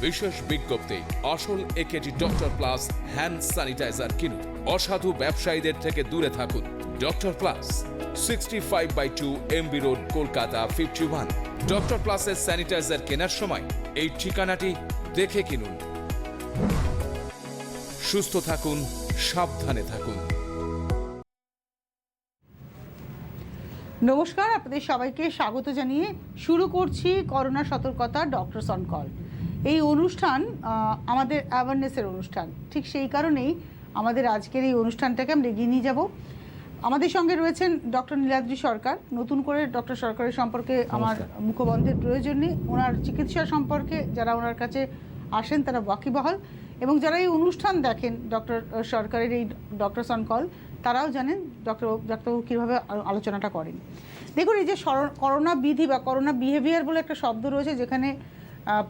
বিশেষ বিজ্ঞপ্তি, আসল AKD doctor plus hand sanitizer কিনুন। অসাধু ব্যবসায়ীদের থেকে দূরে থাকুন। Doctor plus, 65/2 MB road, Kolkata 51। Doctor প্লাসের স্যানিটাইজার কেনার সময় এই ঠিকানাটি দেখে কিনুন। সুস্থ থাকুন, সাবধানে থাকুন। নমস্কার, আপনাদের সবাইকে স্বাগত জানিয়ে শুরু করছি করোনা সতর্কতা ডক্টরস অন কল। এই অনুষ্ঠান আমাদের অ্যাওয়ারনেসের অনুষ্ঠান, ঠিক সেই কারণেই আমাদের আজকের এই অনুষ্ঠানটাকে আমরা এগিয়ে নিয়ে যাব। আমাদের সঙ্গে রয়েছেন ডক্টর নীলাদ্রি সরকার। নতুন করে ডক্টর সরকারের সম্পর্কে আমার মুখবন্ধের প্রয়োজন নেই। ওনার চিকিৎসা সম্পর্কে যারা ওনার কাছে আসেন তারা ওয়াকিবহাল, এবং যারা এই অনুষ্ঠান দেখেন ডক্টর সরকারের এই ডক্টরস অন কল, তারাও জানেন ডাক্তারবাবু কীভাবে আলোচনাটা করেন। দেখুন, এই যে করোনা বিধি বা করোনা বিহেভিয়ার বলে একটা শব্দ রয়েছে, যেখানে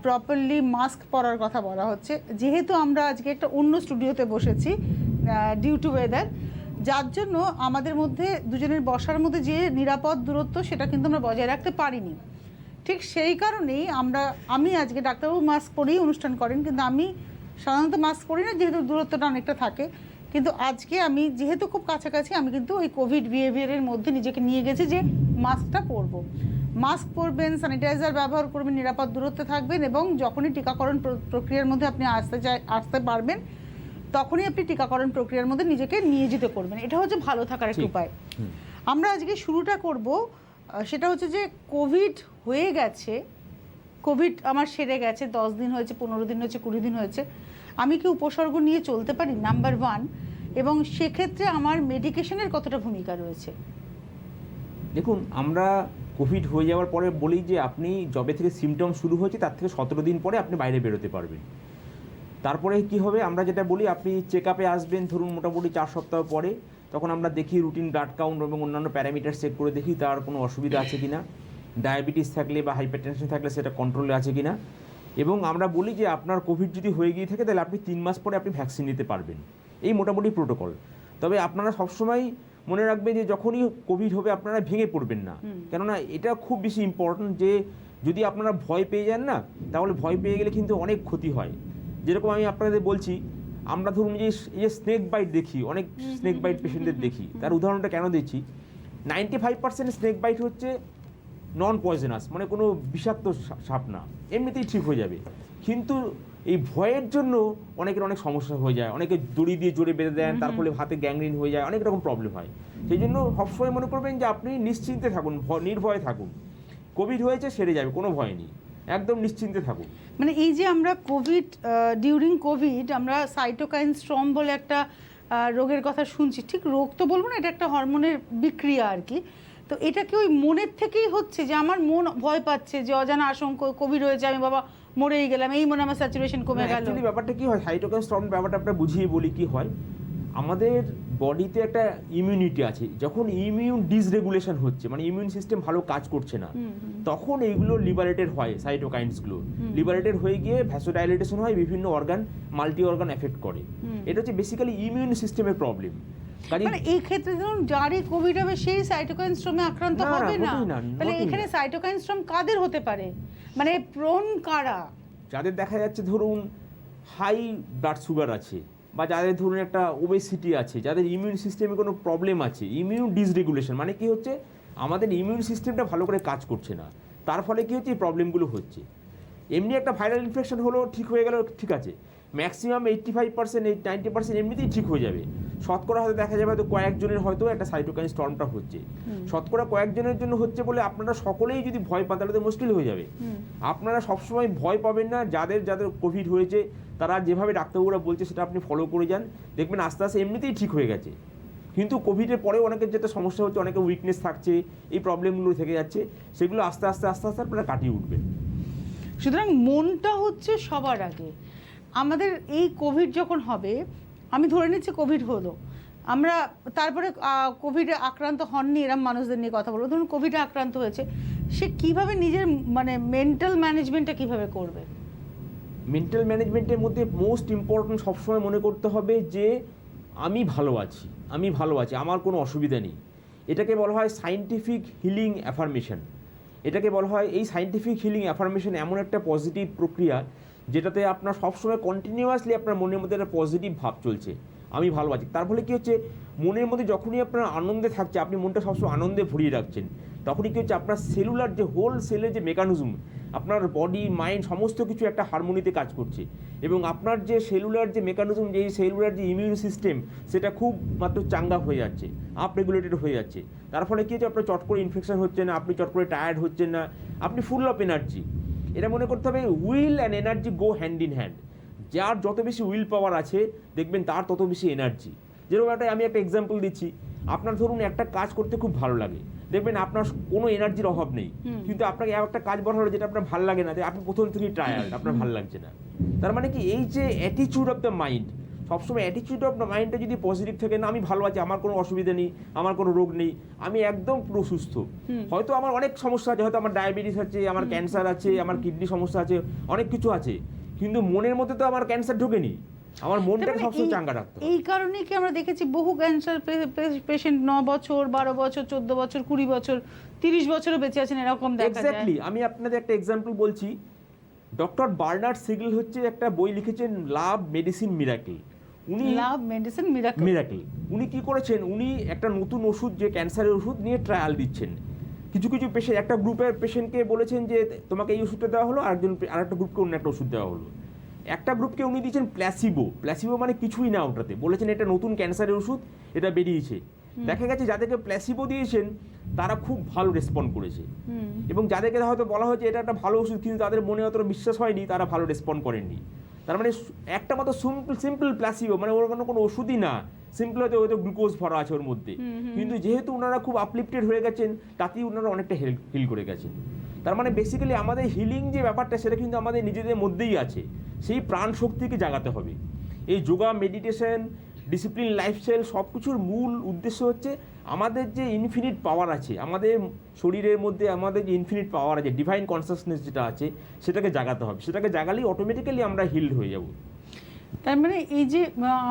প্রপারলি মাস্ক পরার কথা বলা হচ্ছে। যেহেতু আমরা আজকে একটা অন্য স্টুডিওতে বসেছি ডিউ টু ওয়েদার, যার জন্য আমাদের মধ্যে দুজনের বসার মধ্যে যে নিরাপদ দূরত্ব সেটা কিন্তু আমরা বজায় রাখতে পারিনি। ঠিক সেই কারণেই আমি আজকে, ডাক্তারবাবু মাস্ক পরেই অনুষ্ঠান করেন, কিন্তু আমি সাধারণত মাস্ক পরি না, যেহেতু দূরত্বটা অনেকটা থাকে। কিন্তু আজকে আমি যেহেতু খুব কাছাকাছি, আমি কিন্তু ওই কোভিড বিহেভিয়ারের মধ্যে নিজেকে নিয়ে গেছি যে মাস্কটা পরবো। মাস্ক পরবেন, স্যানিটাইজার ব্যবহার করবেন, নিরাপদ দূরত্বে থাকবেন, এবং যখনই টিকাকরণ প্রক্রিয়ার মধ্যে আপনি আসতে পারবেন, তখনই আপনি টিকাকরণ প্রক্রিয়ার মধ্যে নিজেকে নিয়োজিত করবেন। এটা হচ্ছে ভালো থাকার একটা উপায়। আমরা আজকে শুরুটা করব, সেটা হচ্ছে যে কোভিড হয়ে গেছে, কোভিড আমার সেরে গেছে, 10 দিন হয়েছে, 15 দিন হয়েছে, 20 দিন হয়েছে, আমি কি উপসর্গ নিয়ে চলতে পারি, নাম্বার 1, এবং সেক্ষেত্রে আমার মেডিকেশনের কতটা ভূমিকা রয়েছে? দেখুন, আমরা কোভিড হয়ে যাওয়ার পরে বলি যে আপনি যবে থেকে সিমটম শুরু হয়েছে তার থেকে 17 দিন পরে আপনি বাইরে বেরোতে পারবেন। তারপরে কি হবে, আমরা যেটা বলি, আপনি চেক আপে আসবেন ধরুন মোটামুটি 4 সপ্তাহ পরে। তখন আমরা দেখি রুটিন ব্লাড কাউন্ট এবং অন্যান্য প্যারামিটার চেক করে দেখি তার কোনো অসুবিধা আছে কিনা, ডায়াবেটিস থাকলে বা হাইপারটেনশন থাকলে সেটা কন্ট্রোলে আছে কিনা। এবং আমরা বলি যে আপনার কোভিড যদি হয়ে গিয়ে থাকে তাহলে আপনি 3 মাস পরে আপনি ভ্যাকসিন নিতে পারবেন। এই মোটামুটি প্রোটোকল। তবে আপনারা সবসময় মনে রাখবেন যে যখনই কোভিড হবে আপনারা ভেঙে পড়বেন না, কেননা এটা খুব বেশি ইম্পর্ট্যান্ট। যে যদি আপনারা ভয় পেয়ে যান না, তাহলে ভয় পেয়ে গেলে কিন্তু অনেক ক্ষতি হয়। যেরকম আমি আপনাদের বলছি, আমরা ধরুন এই যে স্নেক বাইট দেখি, অনেক স্নেক বাইট পেশেন্টদের দেখি, তার উদাহরণটা কেন দিচ্ছি, 95% স্নেক বাইট হচ্ছে নন পয়জনাস, মানে কোনো বিষাক্ত সাপ না, এমনিতেই ঠিক হয়ে যাবে। কিন্তু এই ভয়ের জন্য অনেকের অনেক সমস্যা হয়ে যায়, অনেকে দড়ি দিয়ে জোরে বেঁধে দেন, তার ফলে হাতে গ্যাংগ্রিন হয়ে যায়, অনেক রকম প্রবলেম হয়। সেই জন্য সবসময় মনে করবেন যে আপনি নিশ্চিন্তে থাকুন, নির্ভয়ে থাকুন। কোভিড হয়েছে, সেরে যাবে, কোনো ভয় নেই, একদম নিশ্চিন্তে থাকুন। মানে এই যে আমরা কোভিড, ডিউরিং কোভিড আমরা সাইটোকাইন স্টর্ম বলে একটা রোগের কথা শুনছি। ঠিক রোগ তো বলবো না, এটা একটা হরমোনের বিক্রিয়া আর কি। তো এটা কি ওই মনের থেকেই হচ্ছে যে আমার মন ভয় পাচ্ছে, যে অজানা আশঙ্কা কোভিড হয়েছে, আমি বাবা মরেই গেলাম, এই মনে আমার স্যাচুরেশন কমে গেল? অ্যাকচুয়ালি ব্যাপারটা কি হয়, সাইটোকাইন স্টর্ম ব্যাপারটা আমরা বুঝিয়ে বলি। কি হয়, আমাদের বডিতে একটা ইমিউনিটি আছে, যখন ইমিউন ডিসরেগুলেশন হচ্ছে, মানে ইমিউন সিস্টেম ভালো কাজ করছে না, তখন এইগুলো লিবারেটেড হয়, সাইটোকাইনসগুলো লিবারেটেড হয়ে গিয়ে ভ্যাসোডাইলেটেশন হয়, বিভিন্ন অর্গান, মাল্টি অর্গান এফেক্ট করে। এটা হচ্ছে বেসিক্যালি ইমিউন সিস্টেমের প্রবলেম। মানে এই ক্ষেত্রে ধরুন যারই কোভিড হবে সেই সাইটোকাইন স্ট্রোমে আক্রান্ত হবে না? তাহলে এখানে সাইটোকাইন স্ট্রোম কাদের হতে পারে, মানে প্রোন কারা? যাদের দেখা যাচ্ছে ধরুন হাই ব্লাড সুগার আছে, বা যাদের ধরুন একটা ওবেসিটি আছে, যাদের ইমিউন সিস্টেমে কোনো প্রবলেম আছে, ইমিউন ডিসরেগুলেশন, মানে কি হচ্ছে আমাদের ইমিউন সিস্টেমটা ভালো করে কাজ করছে না, তার ফলে কি হচ্ছে এই প্রবলেমগুলো হচ্ছে। এমনি একটা ভাইরাল ইনফেকশন হলো, ঠিক হয়ে গেল, ঠিক আছে, ম্যাক্সিমাম 85%, 90% এমনিতেই ঠিক হয়ে যাবে। শতকরা হয়তো দেখা যাবে হয়তো কয়েকজনের হয়তো একটা সাইটোকাইন স্টর্মটা হচ্ছে, শতকরা কয়েকজনের জন্য হচ্ছে বলে আপনারা সকলেই যদি ভয় পান তাহলে তো মুশকিল হয়ে যাবে। আপনারা সবসময় ভয় পাবেন না, যাদের কোভিড হয়েছে তারা যেভাবে ডাক্তারবাবুরা বলছে সেটা আপনি ফলো করে যান, দেখবেন আস্তে আস্তে এমনিতেই ঠিক হয়ে গেছে। কিন্তু কোভিডের পরেও অনেকের যেটা সমস্যা হচ্ছে, অনেকের উইকনেস থাকছে, এই প্রবলেমগুলো থেকে যাচ্ছে, সেগুলো আস্তে আস্তে আপনারা কাটিয়ে উঠবেন। সুতরাং মনটা হচ্ছে সবার আগে। আমাদের এই কোভিড যখন হবে, আমি ধরে নিচ্ছি কোভিড হলো, আমরা তারপরে কোভিডে আক্রান্ত হননি এরম মানুষদের নিয়ে কথা বলবো। ধরুন কোভিডে আক্রান্ত হয়েছে, সে কিভাবে নিজের মানে মেন্টাল ম্যানেজমেন্টটা কিভাবে করবে? মেন্টাল ম্যানেজমেন্টের মধ্যে মোস্ট ইম্পর্ট্যান্ট সবসময় মনে করতে হবে যে আমি ভালো আছি, আমার কোনো অসুবিধা নেই। এটাকে বলা হয় সায়েন্টিফিক হিলিং অ্যাফার্মেশন। এটাকে বলা হয়, এই সায়েন্টিফিক হিলিং অ্যাফার্মেশন এমন একটা পজিটিভ প্রক্রিয়া যেটাতে আপনার সবসময় কন্টিনিউয়াসলি আপনার মনের মধ্যে একটা পজিটিভ ভাব চলছে, আমি ভালো আছি। তার ফলে কী হচ্ছে, মনের মধ্যে যখনই আপনার আনন্দে থাকছে, আপনি মনটা সবসময় আনন্দে ভরিয়ে রাখছেন, তখনই কী হচ্ছে আপনার সেলুলার যে হোল সেলের যে মেকানিজম, আপনার বডি মাইন্ড সমস্ত কিছু একটা হারমোনিতে কাজ করছে, এবং আপনার যে সেলুলার যে মেকানিজম, যে সেলুলার যে ইমিউন সিস্টেম, সেটা খুব মাত্র চাঙ্গা হয়ে যাচ্ছে, আপ রেগুলেটেড হয়ে যাচ্ছে। তার ফলে কী হচ্ছে, আপনার চট করে ইনফেকশন হচ্ছে না, আপনি চট করে টায়ার্ড হচ্ছেন না, আপনি ফুল অফ এনার্জি। এটা মনে করতে হবে will and energy go hand in hand. যার যত বেশি উইল পাওয়ার আছে দেখবেন তার তত বেশি এনার্জি। যেরকম আমি একটা এক্সাম্পল দিচ্ছি, আপনার ধরুন একটা কাজ করতে খুব ভালো লাগে, দেখবেন আপনার কোনো এনার্জির অভাব নেই, কিন্তু আপনাকে একটা কাজ বলা হলো যেটা আপনার ভালো লাগে না, আপনি প্রথম থেকেই টায়ার্ড, আপনার ভালো লাগছে না। তার মানে কি, এই যে অ্যাটিচিউড অফ দ্য মাইন্ড, সবসময় অ্যাটিচিউড অফ দ্য মাইন্ডটা যদি পজিটিভ থাকে, না আমি ভালো আছি, আমার কোনো অসুবিধা নেই, আমার কোনো রোগ নেই, আমি একদম পুরো সুস্থ, হয়তো আমার অনেক সমস্যা আছে, হয়তো আমার ডায়াবেটিস আছে, আমার ক্যান্সার আছে, আমার কিডনি সমস্যা আছে, অনেক কিছু আছে, কিন্তু মনের মধ্যে তো আমার ক্যান্সার ঢোকেনি, আমার মনটাকে সবসময় চাঙ্গা রাখতে হবে। এই কারণেই কি আমরা দেখেছি বহু ক্যান্সার পেশেন্ট 9 বছর, 12 বছর, 14 বছর, 20 বছর, 30 বছরও বেঁচে আছেন, এরকম দেখা যায়। এক্স্যাক্টলি, আমি আপনাদের একটা এক্সাম্পল বলছি। ডক্টর বার্নার্ড সিগল হচ্ছে একটা বই লিখেছেন, লাভ মেডিসিন মিরাকেল। উনি লাভ মেডিসিন মিরাকেল, উনি কি করেছেন, উনি একটা নতুন ওষুধ, যে ক্যান্সারের ওষুধ নিয়ে ট্রায়াল দিচ্ছেন। কিছু কিছু পেশেন্ট, একটা গ্রুপের পেশেন্টকে বলেছেন যে তোমাকে এই ওষুধটা দেওয়া হলো, আরেকটা গ্রুপকে অন্য একটা ওষুধ দেওয়া হলো। একটা গ্রুপকে উনি দিয়েছেন প্ল্যাসিবো মানে কিছুই না, ওটাতে বলেছেন এটা নতুন ক্যান্সারের ওষুধ, এটা বেরিয়েছে। দেখা গেছে যাদেরকে প্ল্যাসিবো দিয়েছেন তারা খুব ভালো রেসপন্ড করেছে, এবং যাদেরকে হয়তো বলা হয়েছে এটা একটা ভালো ওষুধ, কিন্তু তাদের মনে অতটা বিশ্বাস হয়নি, তারা ভালো রেসপন্ড করেননি। তার মানে একটা মাত্র সিম্পল প্ল্যাসিবো, মানে ওর কোনো ওষুধই না, সিম্পল হয়তো গ্লুকোজ ভরা আছে ওর মধ্যে, কিন্তু যেহেতু ওনারা খুব আপলিফটেড হয়ে গেছেন, তাতেই ওনারা অনেকটা হিল করে গেছেন। তার মানে বেসিক্যালি আমাদের হিলিং যে ব্যাপারটা, সেটা কিন্তু আমাদের নিজেদের মধ্যেই আছে, সেই প্রাণ শক্তিকে জাগাতে হবে। এই যোগা, মেডিটেশন, ডিসিপ্লিন, লাইফস্টাইল সব কিছুর মূল উদ্দেশ্য হচ্ছে আমাদের যে ইনফিনিট পাওয়ার আছে, আমাদের শরীরের মধ্যে আমাদের যে ইনফিনিট পাওয়ার আছে, ডিভাইন কনসাসনেস যেটা আছে, সেটাকে জাগাতে হবে। সেটাকে জাগালেই অটোমেটিক্যালি আমরা হিলড হয়ে যাব। তার মানে এই যে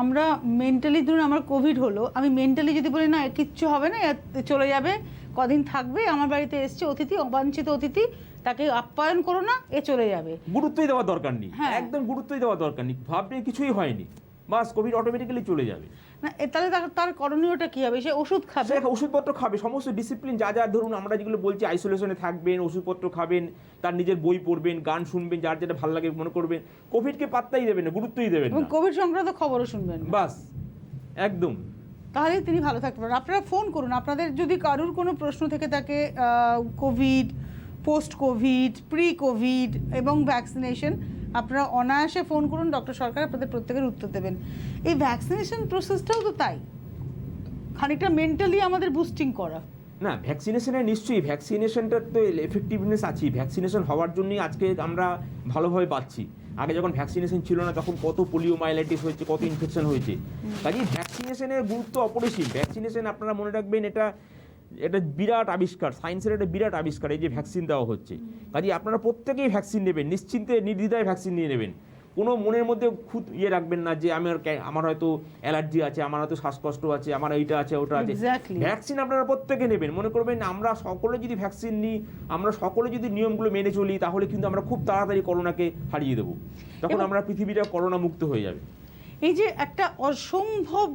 আমরা মেন্টালি, ধরুন আমার কোভিড হলো, আমি মেন্টালি যদি বলি না কিচ্ছু হবে না, চলে যাবে, কদিন থাকবে, আমার বাড়িতে এসছে অতিথি, অবাঞ্ছিত অতিথি, তাকে আপ্যায়ন করো না, এ চলে যাবে, গুরুত্বই দেওয়ার দরকার নেই, হ্যাঁ, একদম গুরুত্বই দেওয়ার দরকার নেই, ভাবলে কিছুই হয়নি, বাস কোভিড অটোমেটিক্যালি চলে যাবে। না তাহলে তার করণীয়টা কি হবে? সে ওষুধ খাবে, ওষুধপত্র খাবে, সমস্ত ডিসিপ্লিন যা যা ধরুন আমরা যেগুলো বলছি, আইসোলেশনে থাকবেন, ওষুধপত্র খাবেন, তার নিজের বই পড়বেন, গান শুনবেন, যার যেটা ভালো লাগে মনে করবেন, কোভিডকে পাত্তাই দেবেন না, গুরুত্বই দেবেন না, কোভিড সংক্রান্ত খবরও শুনবেন না, বাস একদম, তাহলে তিনি ভালো থাকতে পারেন। আপনারা ফোন করুন, আপনাদের যদি কারুর কোনো প্রশ্ন থেকে থাকে, Covid, post Covid, pre Covid এবং ভ্যাকসিনেশন, আপনারা অনায়াসে ফোন করুন, ডক্টর সরকার আপনাদের প্রত্যেকের উত্তর দেবেন। এই ভ্যাকসিনেশন প্রসেসটাও তো তাই, খানিকটা মেন্টালি আমাদের বুস্টিং করা। না, ভ্যাকসিনেশনের নিশ্চয়ই, ভ্যাকসিনেশনটার তো এফেক্টিভনেস আছেই, ভ্যাকসিনেশন হওয়ার জন্যই আজকে আমরা ভালোভাবে পাচ্ছি। আগে যখন ভ্যাকসিনেশন ছিল না, তখন কত পোলিওমাইলাইটিস হয়েছে, কত ইনফেকশন হয়েছে। কাজেই ভ্যাকসিনেশনের গুরুত্ব অপরিসীম। ভ্যাকসিনেশন আপনারা মনে রাখবেন, এটা বিরাট আবিষ্কার, সায়েন্সের একটা বিরাট আবিষ্কার, এই যে ভ্যাকসিন দেওয়া হচ্ছে। কাজেই আপনারা প্রত্যেকেই ভ্যাকসিন নেবেন, নিশ্চিন্তে নির্দ্বিধায় ভ্যাকসিন নিয়ে নেবেন, কোনো মনের মধ্যে খুব রাখবেন না যে আমার হয়তো অ্যালার্জি আছে, আমার হয়তো শ্বাসকষ্ট আছে, আমার এইটা আছে, ওটা আছে। ভ্যাকসিন আপনারা প্রত্যেকে নেবেন। মনে করবেন আমরা সকলে যদি ভ্যাকসিন নিই, আমরা সকলে যদি নিয়মগুলো মেনে চলি, তাহলে কিন্তু আমরা খুব তাড়াতাড়ি করোনাকে হারিয়ে দেবো, তখন আমরা পৃথিবীটা করোনা মুক্ত হয়ে যাবে। এই যে একটা অসম্ভব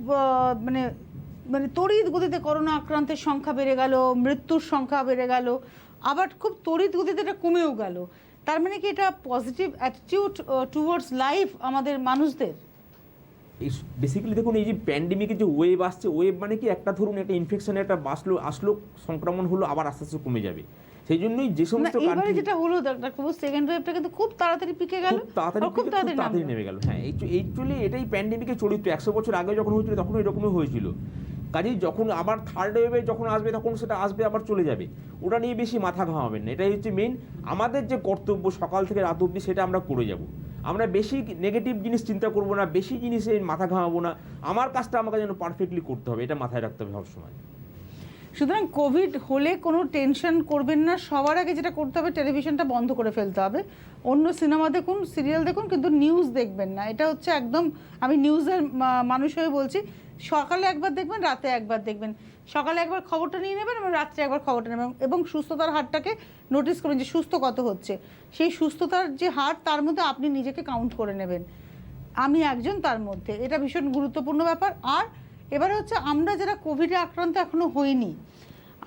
মানে তড়িৎ গতিতে করোনা আক্রান্তের সংখ্যা বেড়ে গেল, মৃত্যুর সংখ্যা বেড়ে গেল, আবার খুব তড়িৎ গতিতে এটা কমেও গেল, তার মানে কি এটা পজিটিভ অ্যাটিটিউড টুয়ার্ডস লাইফ আমাদের মানুষদের? বেসিক্যালি দেখুন, এই যে প্যান্ডেমিকের যে ওয়েভ আসছে, ওয়েভ মানে কি, একটা ধরুন একটা ইনফেকশন একটা আসলো, সংক্রমণ হলো, আবার আস্তে আস্তে কমে যাবে। সেই জন্যই যে সমস্ত কান্ট্রি, যেটা হলো ডাক্তারবাবু, সেকেন্ড ওয়েভটা কিন্তু খুব তাড়াতাড়ি পিকে গেল, খুব তাড়াতাড়ি নেমে গেল। হ্যাঁ, এইচুয়ালি এটাই প্যান্ডেমিকের চরিত্র। 100 বছর আগে যখন হয়েছিল তখন এরকমই হয়েছিল। কাজেই যখন আবার থার্ড ওয়েভে যখন আসবে, তখন সেটা আসবে, আবার চলে যাবে, ওটা নিয়ে বেশি মাথা ঘামাবেন না। এটাই হচ্ছে মেন আমাদের যে কর্তব্য, সকাল থেকে রাত অবধি সেটা আমরা করে যাব। আমরা বেশি নেগেটিভ জিনিস চিন্তা করবো না, বেশি জিনিসে মাথা ঘামাবো না, আমার কাজটা আমাকে যেন পারফেক্টলি করতে হবে, এটা মাথায় রাখতে হবে সবসময়। সুতরাং কোভিড হলে কোনো টেনশন করবেন না, সবার আগে যেটা করতে হবে, টেলিভিশনটা বন্ধ করে ফেলতে হবে, অন্য সিনেমা দেখুন, সিরিয়াল দেখুন, কিন্তু নিউজ দেখবেন না। এটা হচ্ছে একদম, আমি নিউজের মানুষ হয়ে বলছি, সকালে একবার দেখবেন, রাতে একবার দেখবেন, সকালে একবার খবরটা নিয়ে নেবেন এবং রাত্রে একবার খবরটা নেবেন এবং সুস্থতার হারটাকে নোটিস করুন যে সুস্থ কত হচ্ছে। সেই সুস্থতার যে হার তার মধ্যে আপনি নিজেকে কাউন্ট করে নেবেন, আমি একজন তার মধ্যে। এটা ভীষণ গুরুত্বপূর্ণ ব্যাপার। আর এবারে হচ্ছে আমরা যারা কোভিডে আক্রান্ত এখনও হইনি,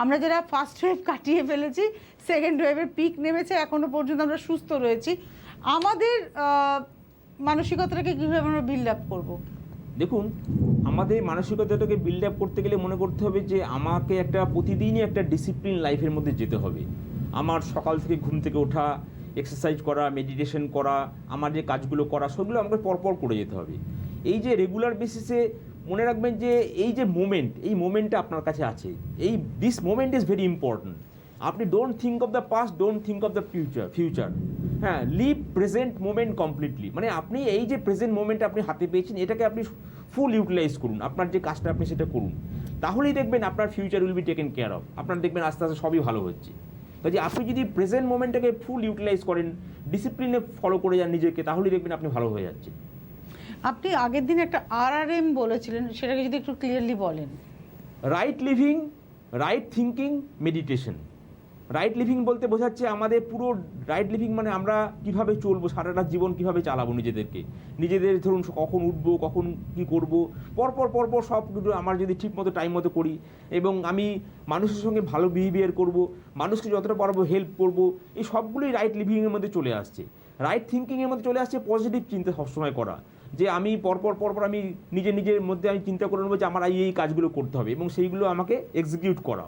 আমরা যারা ফার্স্ট ওয়েভ কাটিয়ে ফেলেছি, সেকেন্ড ওয়েভের পিক নেমেছে, এখনও পর্যন্ত আমরা সুস্থ রয়েছি, আমাদের মানসিকতাটাকে কীভাবে আমরা বিল্ড আপ করবো? দেখুন, আমাদের মানসিকতাটাকে বিল্ড আপ করতে গেলে মনে করতে হবে যে আমাকে একটা প্রতিদিনই একটা ডিসিপ্লিন লাইফের মধ্যে যেতে হবে। আমার সকাল থেকে ঘুম থেকে ওঠা, এক্সারসাইজ করা, মেডিটেশন করা, আমার যে কাজগুলো করা, সেগুলো আমাকে পরপর করে যেতে হবে। এই যে রেগুলার বেসিসে মনে রাখবেন যে এই যে মোমেন্ট, এই মোমেন্টটা আপনার কাছে আছে, this moment is very important. আপনি don't think of the past, don't think of the future. হ্যাঁ, লিভ প্রেজেন্ট মোমেন্ট কমপ্লিটলি। মানে আপনি এই যে প্রেজেন্ট মোমেন্ট আপনি হাতে পেয়েছেন, এটাকে আপনি ফুল ইউটিলাইজ করুন, আপনার যে কাজটা আপনি সেটা করুন, তাহলেই দেখবেন আপনার future will be taken care of. আপনার দেখবেন আস্তে আস্তে সবই ভালো হচ্ছে। কাজে আপনি যদি প্রেজেন্ট মোমেন্টটাকে ফুল ইউটিলাইজ করেন, ডিসিপ্লিনে ফলো করে যান নিজেকে, তাহলেই দেখবেন আপনি ভালো হয়ে যাচ্ছে। আপনি আগের দিন একটা RRM বলেছিলেন, সেটাকে যদি একটু ক্লিয়ারলি বলেন। Right living, right thinking, meditation. Right living বলতে বোঝাচ্ছে আমাদের পুরো রাইট লিভিং মানে আমরা কীভাবে চলবো, সারাটা জীবন কীভাবে চালাবো নিজেদের ধরুন কখন উঠবো, কখন কী করবো, পরপর সব কিছু আমার যদি ঠিক মতো টাইম মতো করি, এবং আমি মানুষের সঙ্গে ভালো বিহেভিয়ার করব, মানুষকে যতটা পারবো হেল্প করব, এই সবগুলোই রাইট লিভিংয়ের মধ্যে চলে আসছে। রাইট থিঙ্কিংয়ের মধ্যে চলে আসছে পজিটিভ চিন্তা সবসময় করা, যে আমি পরপর আমি নিজের মধ্যে আমি চিন্তা করে নেবো যে আমার এই কাজগুলো করতে হবে এবং সেইগুলো আমাকে এক্সিকিউট করা,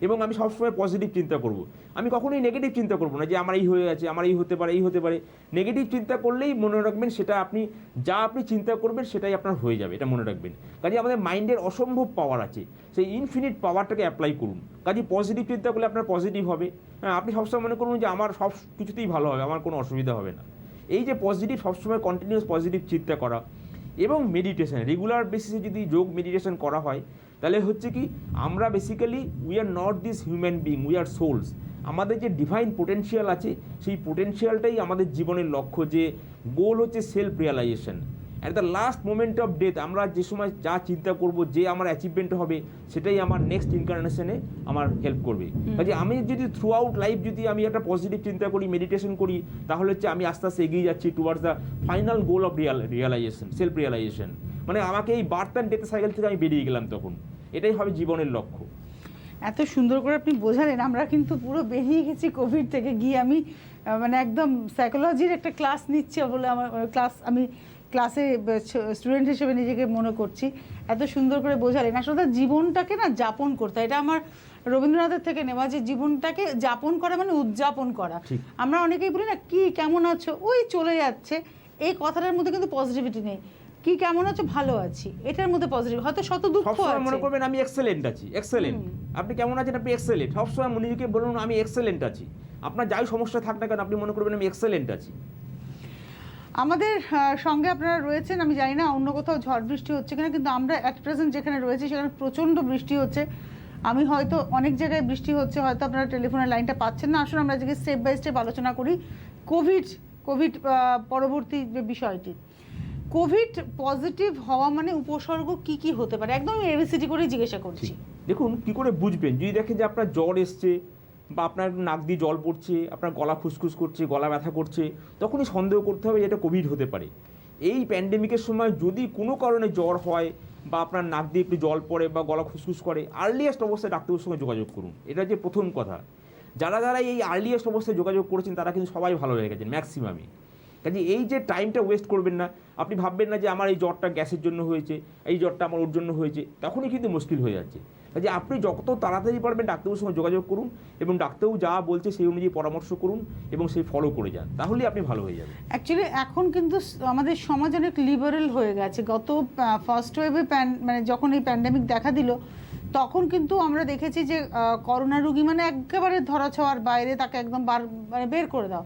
এবং আমি সবসময় পজিটিভ চিন্তা করব। আমি কখনোই নেগেটিভ চিন্তা করব না যে আমার এই হয়ে আছে, আমার এই হতে পারে। নেগেটিভ চিন্তা করলেই মনে রাখবেন সেটা আপনি চিন্তা করবেন সেটাই আপনার হয়ে যাবে, এটা মনে রাখবেন। কাজে আমাদের মাইন্ডের অসম্ভব পাওয়ার আছে, সেই ইনফিনিট পাওয়ারটাকে অ্যাপ্লাই করুন। কাজে পজিটিভ চিন্তা করলে আপনার পজিটিভ হবে। হ্যাঁ, আপনি সবসময় মনে করুন যে আমার সব কিছুতেই ভালো হবে, আমার কোনো অসুবিধা হবে না। এই যে পজিটিভ, সবসময় কন্টিনিউয়াস পজিটিভ চিন্তা করা এবং মেডিটেশন, রেগুলার বেসিসে যদি যোগ মেডিটেশন করা হয়, তাহলে হচ্ছে কি আমরা basically we are not this human being, we are souls. আমাদের যে ডিভাইন পোটেনশিয়াল আছে, সেই পোটেনশিয়ালটাই আমাদের জীবনের লক্ষ্য, যে গোল হচ্ছে self realisation. At the last moment of death আমরা যে সময় যা চিন্তা করব, যে আমার অ্যাচিভমেন্ট হবে, সেটাই আমার নেক্সট ইনকার্নেশনে আমার হেল্প করবে। কাজে আমি যদি থ্রু আউট লাইফ যদি আমি একটা পজিটিভ চিন্তা করি, মেডিটেশন করি, তাহলে হচ্ছে আমি আস্তে আস্তে এগিয়ে যাচ্ছি towards the final goal of realisation, self realisation. মানে আমাকে এই বার্থ অ্যান্ড ডেথ সাইকেল থেকে আমি বেরিয়ে গেলাম, তখন এটাই হবে জীবনের লক্ষ্য। এত সুন্দর করে আপনি বোঝালেন, আমরা কিন্তু পুরো বেরিয়ে গেছি কোভিড থেকে গিয়ে। আমি মানে একদম সাইকোলজির একটা ক্লাস নিচ্ছে বলে আমি ক্লাসে স্টুডেন্ট হিসেবে নিজেকে মনে করছি। এত সুন্দর করে বোঝালেন। আসলে জীবনটাকে না যাপন করতে, এটা আমার রবীন্দ্রনাথের থেকে নেওয়া, যে জীবনটাকে যাপন করা মানে উদযাপন করা। আমরা অনেকেই বলি না কি কেমন আছো, ওই চলে যাচ্ছে, এই কথাটার মধ্যে কিন্তু পজিটিভিটি নেই। কি কেমন আছো, ভালো আছি, এটার মধ্যে পজিটিভ। হয়তো শত দুঃখ আছে, মনে করবেন আমি এক্সেলেন্ট আছি, এক্সেলেন্ট। আপনি কেমন আছেন, আপনি এক্সেলেন্ট। সবসময় নিজেকে বলুন আমি এক্সেলেন্ট আছি। আপনার যাই সমস্যা থাক না কেন, আপনি মনে করবেন আমি এক্সেলেন্ট আছি। আমাদের সঙ্গে আপনারা রয়েছেন, আমি জানি না অন্য কোথাও ঝড় বৃষ্টি হচ্ছে কিনা, কিন্তু আমরা অ্যাট প্রেজেন্ট যেখানে রয়েছি সেখানে প্রচণ্ড বৃষ্টি হচ্ছে। আমি হয়তো অনেক জায়গায় বৃষ্টি হচ্ছে, হয়তো আপনারা টেলিফোনের লাইনটা পাচ্ছেন না। আসুন আমরা আজকে স্টেপ বাই স্টেপ আলোচনা করি কোভিড পরবর্তী যে বিষয়টি। কোভিড পজিটিভ হওয়া মানে উপসর্গ কি কি হতে পারে, একদম এবিসিডি করে জিজ্ঞাসা করছি। দেখুন, কি করে বুঝবেন? যদি দেখেন যে আপনার জ্বর এসছে, বা আপনার নাক দিয়ে জল পড়ছে, আপনার গলা খুসখুস করছে, গলা ব্যথা করছে, তখনই সন্দেহ করতে হবে যে এটা কোভিড হতে পারে। এই প্যান্ডেমিকের সময় যদি কোনো কারণে জ্বর হয়, বা আপনার নাক দিয়ে একটু জল পড়ে, বা গলা খুসখুস করে, আর্লিয়েস্ট অবস্থায় ডাক্তারের সঙ্গে যোগাযোগ করুন। এটা যে প্রথম কথা। যারা এই আর্লিয়েস্ট অবস্থায় যোগাযোগ করেছেন, তারা কিন্তু সবাই ভালো হয়ে গেছেন, ম্যাক্সিমামই। কাজে এই যে টাইমটা ওয়েস্ট করবেন না। আপনি ভাববেন না যে আমার এই জ্বরটা গ্যাসের জন্য হয়েছে, এই জ্বরটা আমার ওর জন্য হয়েছে, তখনই কিন্তু মুশকিল হয়ে যাচ্ছে। কাজে আপনি যত তাড়াতাড়ি পারবেন ডাক্তারের সঙ্গে যোগাযোগ করুন, এবং ডাক্তারবাবু যা বলছে সেই অনুযায়ী পরামর্শ করুন, এবং সেই ফলো করে যান, তাহলেই আপনি ভালো হয়ে যাবেন। অ্যাকচুয়ালি এখন কিন্তু আমাদের সমাজ অনেক লিবারেল হয়ে গেছে। গত ফার্স্ট ওয়েভে মানে যখন এই প্যান্ডেমিক দেখা দিল, তখন কিন্তু আমরা দেখেছি যে করোনা রুগী মানে একেবারে ধরাছোঁয়ার বাইরে, তাকে একদম মানে বের করে দাও।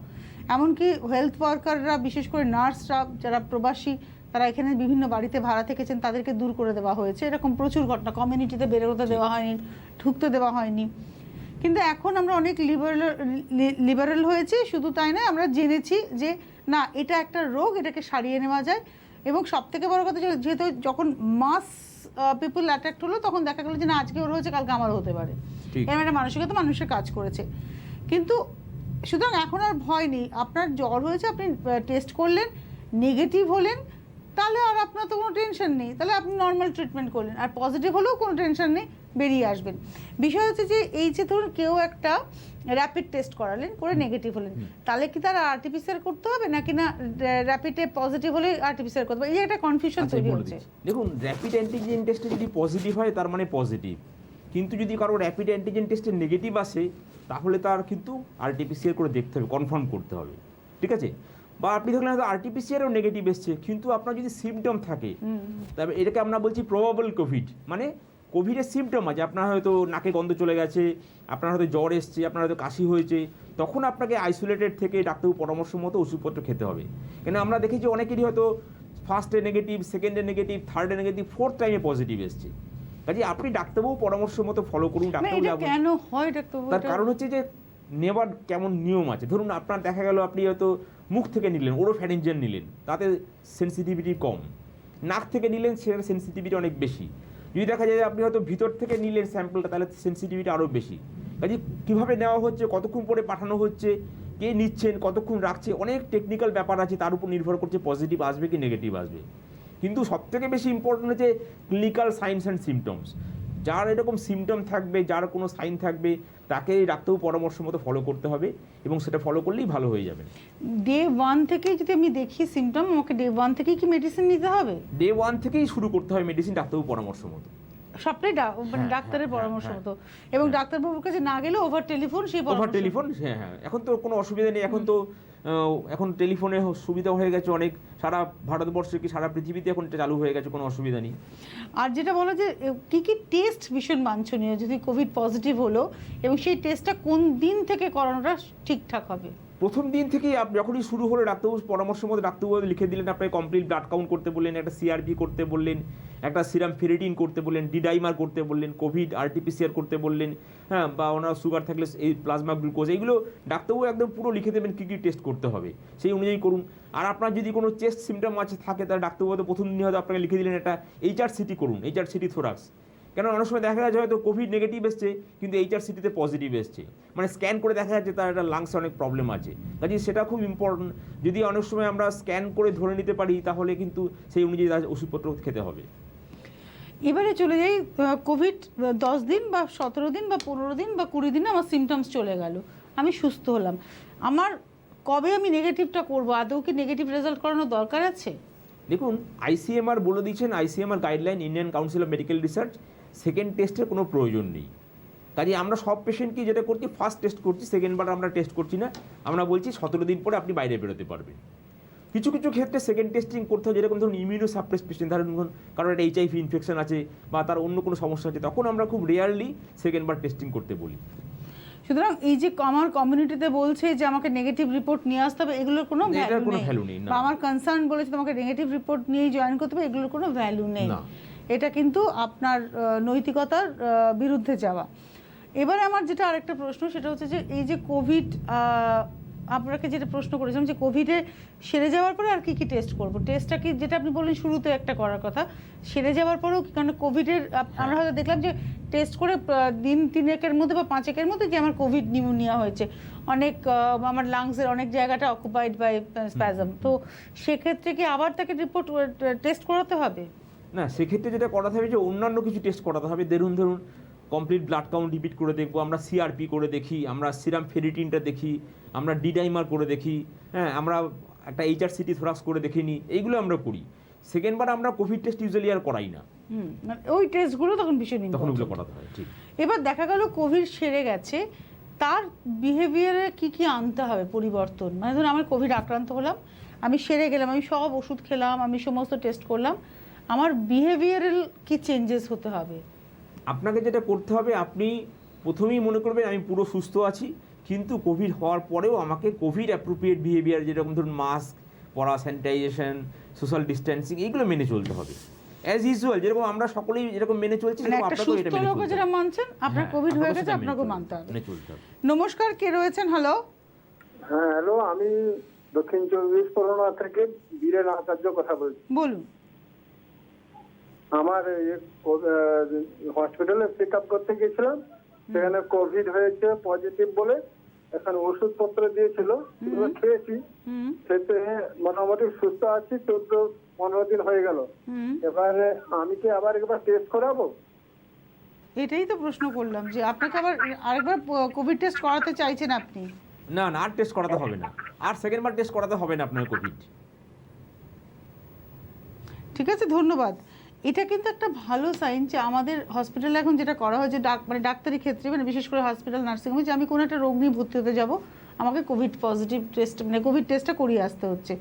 এমনকি হেলথ ওয়ার্কাররা, বিশেষ করে নার্সরা যারা প্রবাসী, তারা এখানে বিভিন্ন বাড়িতে ভাড়া থেকেছেন, তাদেরকে দূর করে দেওয়া হয়েছে। এরকম প্রচুর ঘটনা, কমিউনিটিতে বেরোতে দেওয়া হয়নি, ঢুকতে দেওয়া হয়নি। কিন্তু এখন আমরা অনেক লিবারেল হয়েছি। শুধু তাই নয়, আমরা জেনেছি যে না, এটা একটা রোগ, এটাকে সারিয়ে নেওয়া যায়, এবং সব থেকে বড় কথা যেহেতু যখন মাস পিপল অ্যাট্রাক্ট হলো তখন দেখা গেলো যে না আজকে ওর হয়েছে কালকে আমারও হতে পারে, এরকম একটা মানসিকতা মানুষের কাজ করেছে। কিন্তু সুতরাং এখন আর ভয় নেই, আপনার জ্বর হয়েছে আপনি টেস্ট করলেন নেগেটিভ হলেন তাহলে আর আপনার তো কোনো টেনশন নেই, তাহলে আপনি নর্মাল ট্রিটমেন্ট করলেন, আর পজিটিভ হলেও কোনো টেনশন নেই, বেরিয়ে আসবেন। বিষয় হচ্ছে যে এই যে ধরুন কেউ একটা র্যাপিড টেস্ট করালেন করে নেগেটিভ হলেন, তাহলে কি তার আরটিপিসিআর করতে হবে নাকি না র্যাপিডে পজিটিভ হলে আরটিপিসিআর করতে হবে, এই একটা কনফিউশন তৈরি হচ্ছে। দেখুন র্যাপিড অ্যান্টিজেন টেস্টে যদি পজিটিভ হয় তার মানে পজিটিভ, কিন্তু যদি কারো র্যাপিড অ্যান্টিজেন টেস্টে নেগেটিভ আসে তাহলে তার কিন্তু আরটিপিসিআর করে দেখতে হবে, কনফার্ম করতে হবে, ঠিক আছে? বা আপনি দেখলেন হয়তো আরটিপিসিআরও নেগেটিভ এসছে কিন্তু আপনার যদি সিমটম থাকে, তবে এটাকে আমরা বলছি প্রবাবল কোভিড, মানে কোভিডের সিমটম আছে, আপনার হয়তো নাকে গন্ধ চলে গেছে, আপনার হয়তো জ্বর এসছে, আপনার হয়তো কাশি হয়েছে, তখন আপনাকে আইসোলেটেড থেকে ডাক্তারবাবু পরামর্শ মতো ওষুধপত্র খেতে হবে। কেন আমরা দেখেছি অনেকেরই হয়তো ফার্স্টে নেগেটিভ, সেকেন্ডে নেগেটিভ, থার্ডে নেগেটিভ, ফোর্থ টাইমে পজিটিভ এসছে। কাজে আপনি ডাক্তারবাবু পরামর্শ মতো ফলো করুন। ডাক্তারবাবু কেন হয় ডাক্তারবাবু? তার কারণ হচ্ছে যে নেবার কেমন নিয়ম আছে। ধরুন আপনার দেখা গেল আপনি হয়তো মুখ থেকে নিলেন, ওরোফ্যারিঞ্জিয়াল নিলেন, তাতে সেন্সিটিভিটি কম, নাক থেকে নিলেন সেটার সেন্সিটিভিটি অনেক বেশি। যদি দেখা যায় যে আপনি হয়তো ভিতর থেকে নিলেন স্যাম্পলটা তাহলে সেন্সিটিভিটি আরও বেশি। কাজে কীভাবে নেওয়া হচ্ছে, কতক্ষণ পরে পাঠানো হচ্ছে, কে নিচ্ছেন, কতক্ষণ রাখছে, অনেক টেকনিক্যাল ব্যাপার আছে, তার উপর নির্ভর করছে পজিটিভ আসবে কি নেগেটিভ আসবে। কিন্তু সবথেকে বেশি ইম্পর্টেন্ট হচ্ছে ক্লিনিক্যাল সাইনস অ্যান্ড সিমটমস। যার এরকম সিমটম থাকবে, যার কোনো সাইন থাকবে, তাকে ডাক্তারবাবু পরামর্শ মতো ফলো করতে হবে এবং সেটা ফলো করলেই ভালো হয়ে যাবে। ডে 1 থেকেই যদি আমি দেখি সিমটম, আমাকে ডে 1 থেকেই কি মেডিসিন নিতে হবে? ডে 1 থেকেই শুরু করতে হবে মেডিসিন ডাক্তারবাবু পরামর্শ মতো, সবটাই মানে ডাক্তারের পরামর্শ মতো, এবং ডাক্তারবাবুর কাছে না গেলে ওভার টেলিফোন সেই ওভার টেলিফোন। হ্যাঁ হ্যাঁ, এখন তো কোনো অসুবিধা নেই, এখন টেলিফোনে সুবিধা হয়ে গেছে অনেক, সারা ভারতবর্ষে কি সারা পৃথিবীতে এখন চালু হয়ে গেছে, কোনো অসুবিধা নেই। আর যেটা বলা যে কি কি টেস্ট ভীষণ বাঞ্ছনীয় যদি কোভিড পজিটিভ হলো, এবং সেই টেস্টটা কোন দিন থেকে করানোটা ঠিকঠাক হবে? প্রথম দিন থেকেই যখনই শুরু হলো ডাক্তারবাবু পরামর্শ মতো ডাক্তারবাবু লিখে দিলেন, আপনাকে কমপ্লিট ব্লাড কাউন্ট করতে বললেন, একটা সিআরপি করতে বললেন, একটা সিরাম ফেরিটিন করতে বললেন, ডিডাইমার করতে বললেন, কোভিড আরটিপিসিআর করতে বললেন, হ্যাঁ, বা ওনার সুগার থাকলে এই প্লাজমা গ্লুকোজ, এইগুলো ডাক্তারবাবু একদম পুরো লিখে দেবেন কী কী টেস্ট করতে হবে, সেই অনুযায়ী করুন। আর আপনার যদি কোনো চেস্ট সিমটম আছে থাকে তাহলে ডাক্তারবাবু তো প্রথম দিনই হয়তো আপনাকে লিখে দিলেন একটা এইচআরসিটি করুন, এইচআরসিটি থোরাক্স। কেন অনেক সময় দেখা যাচ্ছে হয়তো কোভিড নেগেটিভ এসছে কিন্তু এইচআরসিটিতে পজিটিভ এসছে, মানে স্ক্যান করে দেখা যাচ্ছে তার একটা লাংসে অনেক প্রবলেম আছে। কাজে সেটা খুব ইম্পর্টেন্ট, যদি অনেক সময় আমরা স্ক্যান করে ধরে নিতে পারি তাহলে কিন্তু সেই অনুযায়ী ওষুধপত্র খেতে হবে। এবারে চলে যাই, কোভিড 10 দিন বা 17 দিন বা 15 দিন বা 20 দিনে আমার সিমটমস চলে গেল, আমি সুস্থ হলাম, আমার কবে আমি নেগেটিভটা করবো? আদৌ কি নেগেটিভ রেজাল্ট করানোর দরকার আছে? দেখুন আইসিএমআর বলে দিচ্ছেন, ICMR guideline, Indian council of medical research, second টেস্টের কোনো প্রয়োজন নেই। কাজে আমরা সব পেশেন্টকে যেটা করছি ফার্স্ট টেস্ট করছি, সেকেন্ডবার আমরা টেস্ট করছি না, আমরা বলছি 17 দিন পরে আপনি বাইরে বেরোতে পারবেন। কিছু কিছু ক্ষেত্রে সেকেন্ড টেস্টিং করতে হয়, যেরকম ধরুন ইমিউনো সাপ্রেস পেশেন্ট, ধরুন কারণ একটা এইচআইভি ইনফেকশন আছে বা তার অন্য কোনো সমস্যা আছে, তখন আমরা খুব রেয়ারলি সেকেন্ডবার টেস্টিং করতে বলি। সুতরাং এই যে আমার কমিউনিটিতে বলছে যে আমাকে নেগেটিভ রিপোর্ট নিয়ে আসতে হবে, এগুলোর কোনো ভ্যালু নেই, বা আমার কনসার্ন বলেছে তোমাকে নেগেটিভ রিপোর্ট নিয়ে জয়েন করতে হবে, এগুলোর কোনো ভ্যালু নেই। এটা কিন্তু আপনার নৈতিকতার বিরুদ্ধে যাওয়া। এবারে আমার যেটা আরেকটা প্রশ্ন সেটা হচ্ছে যে এই যে কোভিড, আপনাকে যেটা প্রশ্ন করেছিলাম যে কোভিডে সেরে যাওয়ার পরে আর কি কি টেস্ট করবো, টেস্টটা কি যেটা আপনি বললেন শুরুতে একটা করার কথা, সেরে যাওয়ার পরেও কি, কারণ কোভিডের আমরা হয়তো দেখলাম যে টেস্ট করে দিন 3 মধ্যে বা 5 মধ্যে যে আমার কোভিড নিউমোনিয়া হয়েছে, অনেক আমার লাংসের অনেক জায়গাটা অকুপাইড বাই স্প্যাজম, তো সেক্ষেত্রে কি আবার তাকে রিপোর্ট টেস্ট করাতে হবে? না, সেক্ষেত্রে যেটা করাতে হবে যে অন্যান্য কিছু টেস্ট করাতে হবে। ধরুন কমপ্লিট ব্লাড কাউন্ট রিপিট করে দেখবো, আমরা সিআরপি করে দেখি, আমরা সিরাম ফেরিটিনটা দেখি, আমরা ডিডাইমার করে দেখি, হ্যাঁ, আমরা একটা এইচআরসিটি থোরাক্স করে দেখে নিই, এইগুলো আমরা করি। সেকেন্ডবার আমরা কোভিড টেস্ট ইউজুয়ালি আর করাই না, ওই টেস্টগুলো তখন ভীষণ তখন ওগুলো করাতে হয়। ঠিক। এবার দেখা গেল কোভিড সেরে গেছে, তার বিহেভিয়ারে কি কি আনতে হবে পরিবর্তন? মানে ধরুন আমার কোভিড আক্রান্ত হলাম, আমি সেরে গেলাম, আমি সব ওষুধ খেলাম, আমি সমস্ত টেস্ট করলাম, আমার বিহেভিয়ারাল কি চেঞ্জেস হতে হবে? আপনাকে যেটা করতে হবে, আপনি প্রথমেই মনে করবেন আমি পুরো সুস্থ আছি, কিন্তু কোভিড হওয়ার পরেও আমাকে কোভিড অ্যাপ্রোপ্রিয়েট বিহেভিয়ার, যেরকম ধরুন মাস্ক পরা, স্যানিটাইজেশন, সোশ্যাল ডিস্টেন্সিং, এইগুলো মেনে চলতে হবে অ্যাজ ইউজুয়াল, যেরকম আমরা সকলেই যেরকম মেনে চলছি, আপনাকেও এটা মেনে চলতে হবে। যারা মানছেন আপনার কোভিড হয়ে গেছে, আপনাকেও মানতে হবে। নমস্কার, কে রয়েছেন? হ্যালো। হ্যাঁ হ্যালো, আমি দক্ষিণ 24 পরগনা থেকে বীরেন আচার্য কথা বলছি। বলুন। আমার হসপিটালে চেক আপ করতে গেছিলাম, সেখানে কোভিড হয়েছে পজিটিভ বলে এখন ওষুধপত্র দিয়েছিল, সেগুলো খেয়েছি, খেতে মোটামুটি সুস্থ আছি, 14-15 দিন হয়ে গেল। এবারে আমি কি আবার একবার টেস্ট করাবো? এটাই তো প্রশ্ন করলাম যে আপনাকে আবার আরেকবার কোভিড টেস্ট করাতে চাইছেন আপনি? না না, আর টেস্ট করাতে হবে না, আর সেকেন্ড বার টেস্ট করাতে হবে না আপনার কোভিড। ঠিক আছে, ধন্যবাদ। এটা কিন্তু একটা ভালো সাইন যে আমাদের হসপিটালে এখন যেটা করা হয় যে মানে ডাক্তারি ক্ষেত্রে, মানে বিশেষ করে হসপিটাল নার্সিংহোমে, যে আমি কোনো একটা রোগ নিয়ে ভর্তি হতে যাব, আমাকে কোভিড পজিটিভ টেস্ট মানে কোভিড টেস্টটা করিয়ে আসতে হচ্ছে।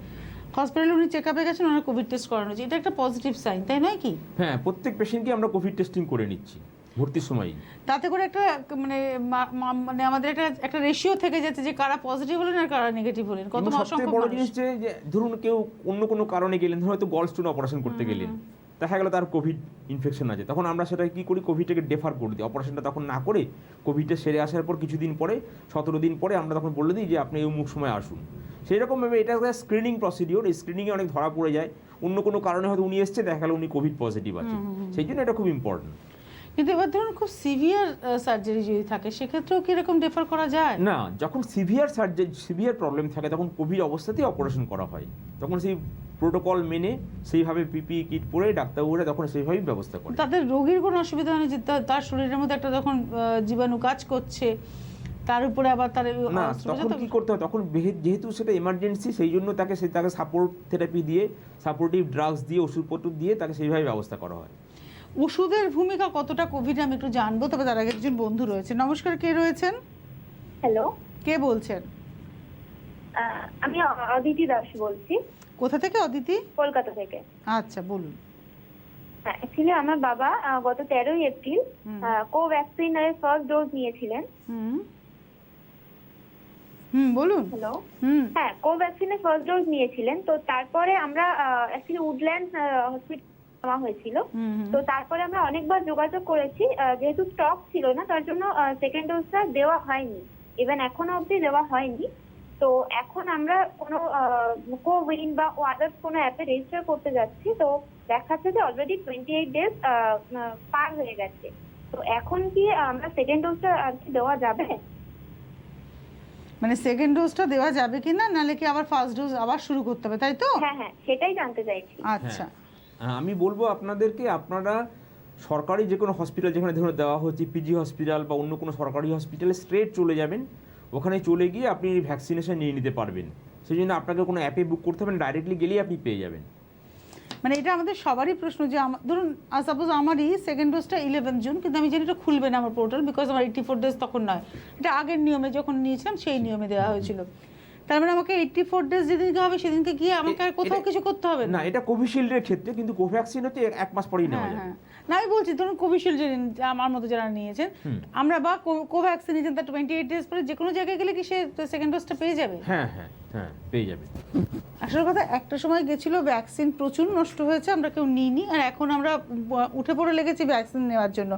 হসপিটালে উনি চেক আপে গেছেন, ওনার কোভিড টেস্ট করানো হচ্ছে, এটা একটা পজিটিভ সাইন, তাই নয় কি? হ্যাঁ, প্রত্যেক পেশেন্টকে আমরা কোভিড টেস্টিং করে নিচ্ছি ভর্তির সময়। তাতে করে একটা মানে মানে আমাদের একটা রেশিও থেকে যাচ্ছে যে কারা পজিটিভ হলেন আর কারা নেগেটিভ হলেন। কত সবচেয়ে বড় জিনিস যে ধরুন কেউ অন্য কোনো কারণে গেলেন, হয়তো গল স্টোন অপারেশন করতে গেলেন, দেখা গেল তার কোভিড ইনফেকশন আছে, তখন আমরা সেটা কি করি, কোভিডটাকে ডেফার করে দিই, অপারেশনটা তখন না করে কোভিডটা সেরে আসার পর কিছুদিন পরে 17 দিন পরে আমরা তখন বলে দিই যে আপনি অমুক সময় আসুন। সেই রকমভাবে এটা একটা স্ক্রিনিং প্রসিডিওর, এই স্ক্রিনিংয়ে অনেক ধরা পড়ে যায়, অন্য কোনো কারণে হয়তো উনি এসছে, দেখা গেল উনি কোভিড পজিটিভ আছে, সেই জন্য এটা খুব ইম্পর্টেন্ট। কিন্তু এবার ধরুন খুব সিভিয়ার সার্জারি যদি থাকে, সেক্ষেত্রেও কি এরকম ডেফার করা যায়? না, যখন সিভিয়ার সার্জারি, সিভিয়ার প্রবলেম থাকে, তখন কোভিড অবস্থাতেই অপারেশন করা হয়, তখন সেই প্রোটোকল মেনে সেইভাবে পিপি কিট পরে ডাক্তারবাবুরা তখন সেইভাবেই ব্যবস্থা করে। তাদের রোগীর কোনো অসুবিধা নেই যে তার শরীরের মধ্যে একটা তখন জীবাণু কাজ করছে, তার উপরে আবার তার না, তখন কি করতে হয়, তখন যেহেতু সেটা এমার্জেন্সি, সেই জন্য তাকে সাপোর্ট থেরাপি দিয়ে, সাপোর্টিভ ড্রাগস দিয়ে, ওষুধপত্র দিয়ে তাকে সেইভাবে ব্যবস্থা করা হয়। ওষুধের ভূমিকা কতটা কোভিড আমি একটু জানবো, তবে তার আগে একজন বন্ধু রয়েছে। নমস্কার, কে রয়েছেন? হ্যালো, কে বলছেন? আমি অদিতি দাস বলছি। কোথা থেকে অদিতি? কলকাতা থেকে। আচ্ছা, বলুন। হ্যাঁ, অ্যাকচুয়ালি আমার বাবা গত 13 এপ্রিল কোভ্যাক্সিনের ফার্স্ট ডোজ নিয়েছিলেন। বলুন। হ্যালো, হ্যাঁ, কোভ্যাক্সিনের ফার্স্ট ডোজ নিয়েছিলেন, তো তারপরে আমরা অ্যাকচুয়ালি উডল্যান্ড হসপিটাল নেওয়া হয়েছিল, তো তারপরে আমরা অনেকবার যোগাযোগ করেছি, যেহেতু স্টক ছিল না তার জন্য সেকেন্ড ডোজটা দেওয়া হয়নি, ইভেন এখনো অবধি দেওয়া হয়নি। তো এখন আমরা কোনো কোউইন বা আদার্স কোনো অ্যাপে রেজিস্টার করতে যাচ্ছি, তো দেখাচ্ছে যে অলরেডি 28 ডেজ পার হয়ে গেছে। তো এখন কি আমরা সেকেন্ড ডোজটা আর কি দেওয়া যাবে? মানে সেকেন্ড ডোজটা দেওয়া যাবে কিনা, নালে কি আবার ফার্স্ট ডোজ আবার শুরু করতে হবে, তাই তো? হ্যাঁ হ্যাঁ, সেটাই জানতে চাইছি। আচ্ছা, আমি বলবো আপনাদেরকে, আপনারা সরকারি যে কোনো হসপিটাল যেখানে ধরুন দেওয়া হচ্ছে, পিজি হসপিটাল বা অন্য কোনো সরকারি হসপিটালে স্ট্রেট চলে যাবেন, ওখানে চলে গিয়ে আপনি ভ্যাকসিনেশন নিয়ে নিতে পারবেন। সেই জন্য আপনাকে কোনো অ্যাপে বুক করতে হবে না, ডাইরেক্টলি গেলেই আপনি পেয়ে যাবেন। মানে এটা আমাদের সবারই প্রশ্ন যে ধরুন সাপোজ আমারই সেকেন্ড ডোজটা 11 জুন, কিন্তু আমি জানি এটা খুলবে না আমার পোর্টাল, বিকজ আমার 84 ডেজ তখন নয়, এটা আগের নিয়মে যখন নিয়েছিলাম সেই নিয়মে দেওয়া হয়েছিল। তার মানে আমাকে 84 ডেজ যেদিনকে হবে সেদিনকে গিয়ে আমাকে আর কোথাও কিছু করতে হবে না। এটা কোভিশিল্ডের ক্ষেত্রে, কিন্তু কোভ্যাক্সিন হচ্ছে 1 মাস পরেই নেওয়া যায়। না, আমি বলছি ধরুন কোভিশিল্ড আমার মতো যারা নিয়েছেন, আমরা বা কোভ্যাক্সিন নিয়েছেন, তার 28 ডেজ পরে যে কোনো জায়গায় গেলে কি সে সেকেন্ড ডোজটা পেয়ে যাবে? হ্যাঁ হ্যাঁ হ্যাঁ, পেয়ে যাবে। আসল কথা, একটা সময় গেছিল ভ্যাকসিন প্রচুর নষ্ট হয়েছে, আমরা কেউ নিইনি, আর এখন আমরা উঠে পড়ে লেগেছি ভ্যাকসিন নেওয়ার জন্য।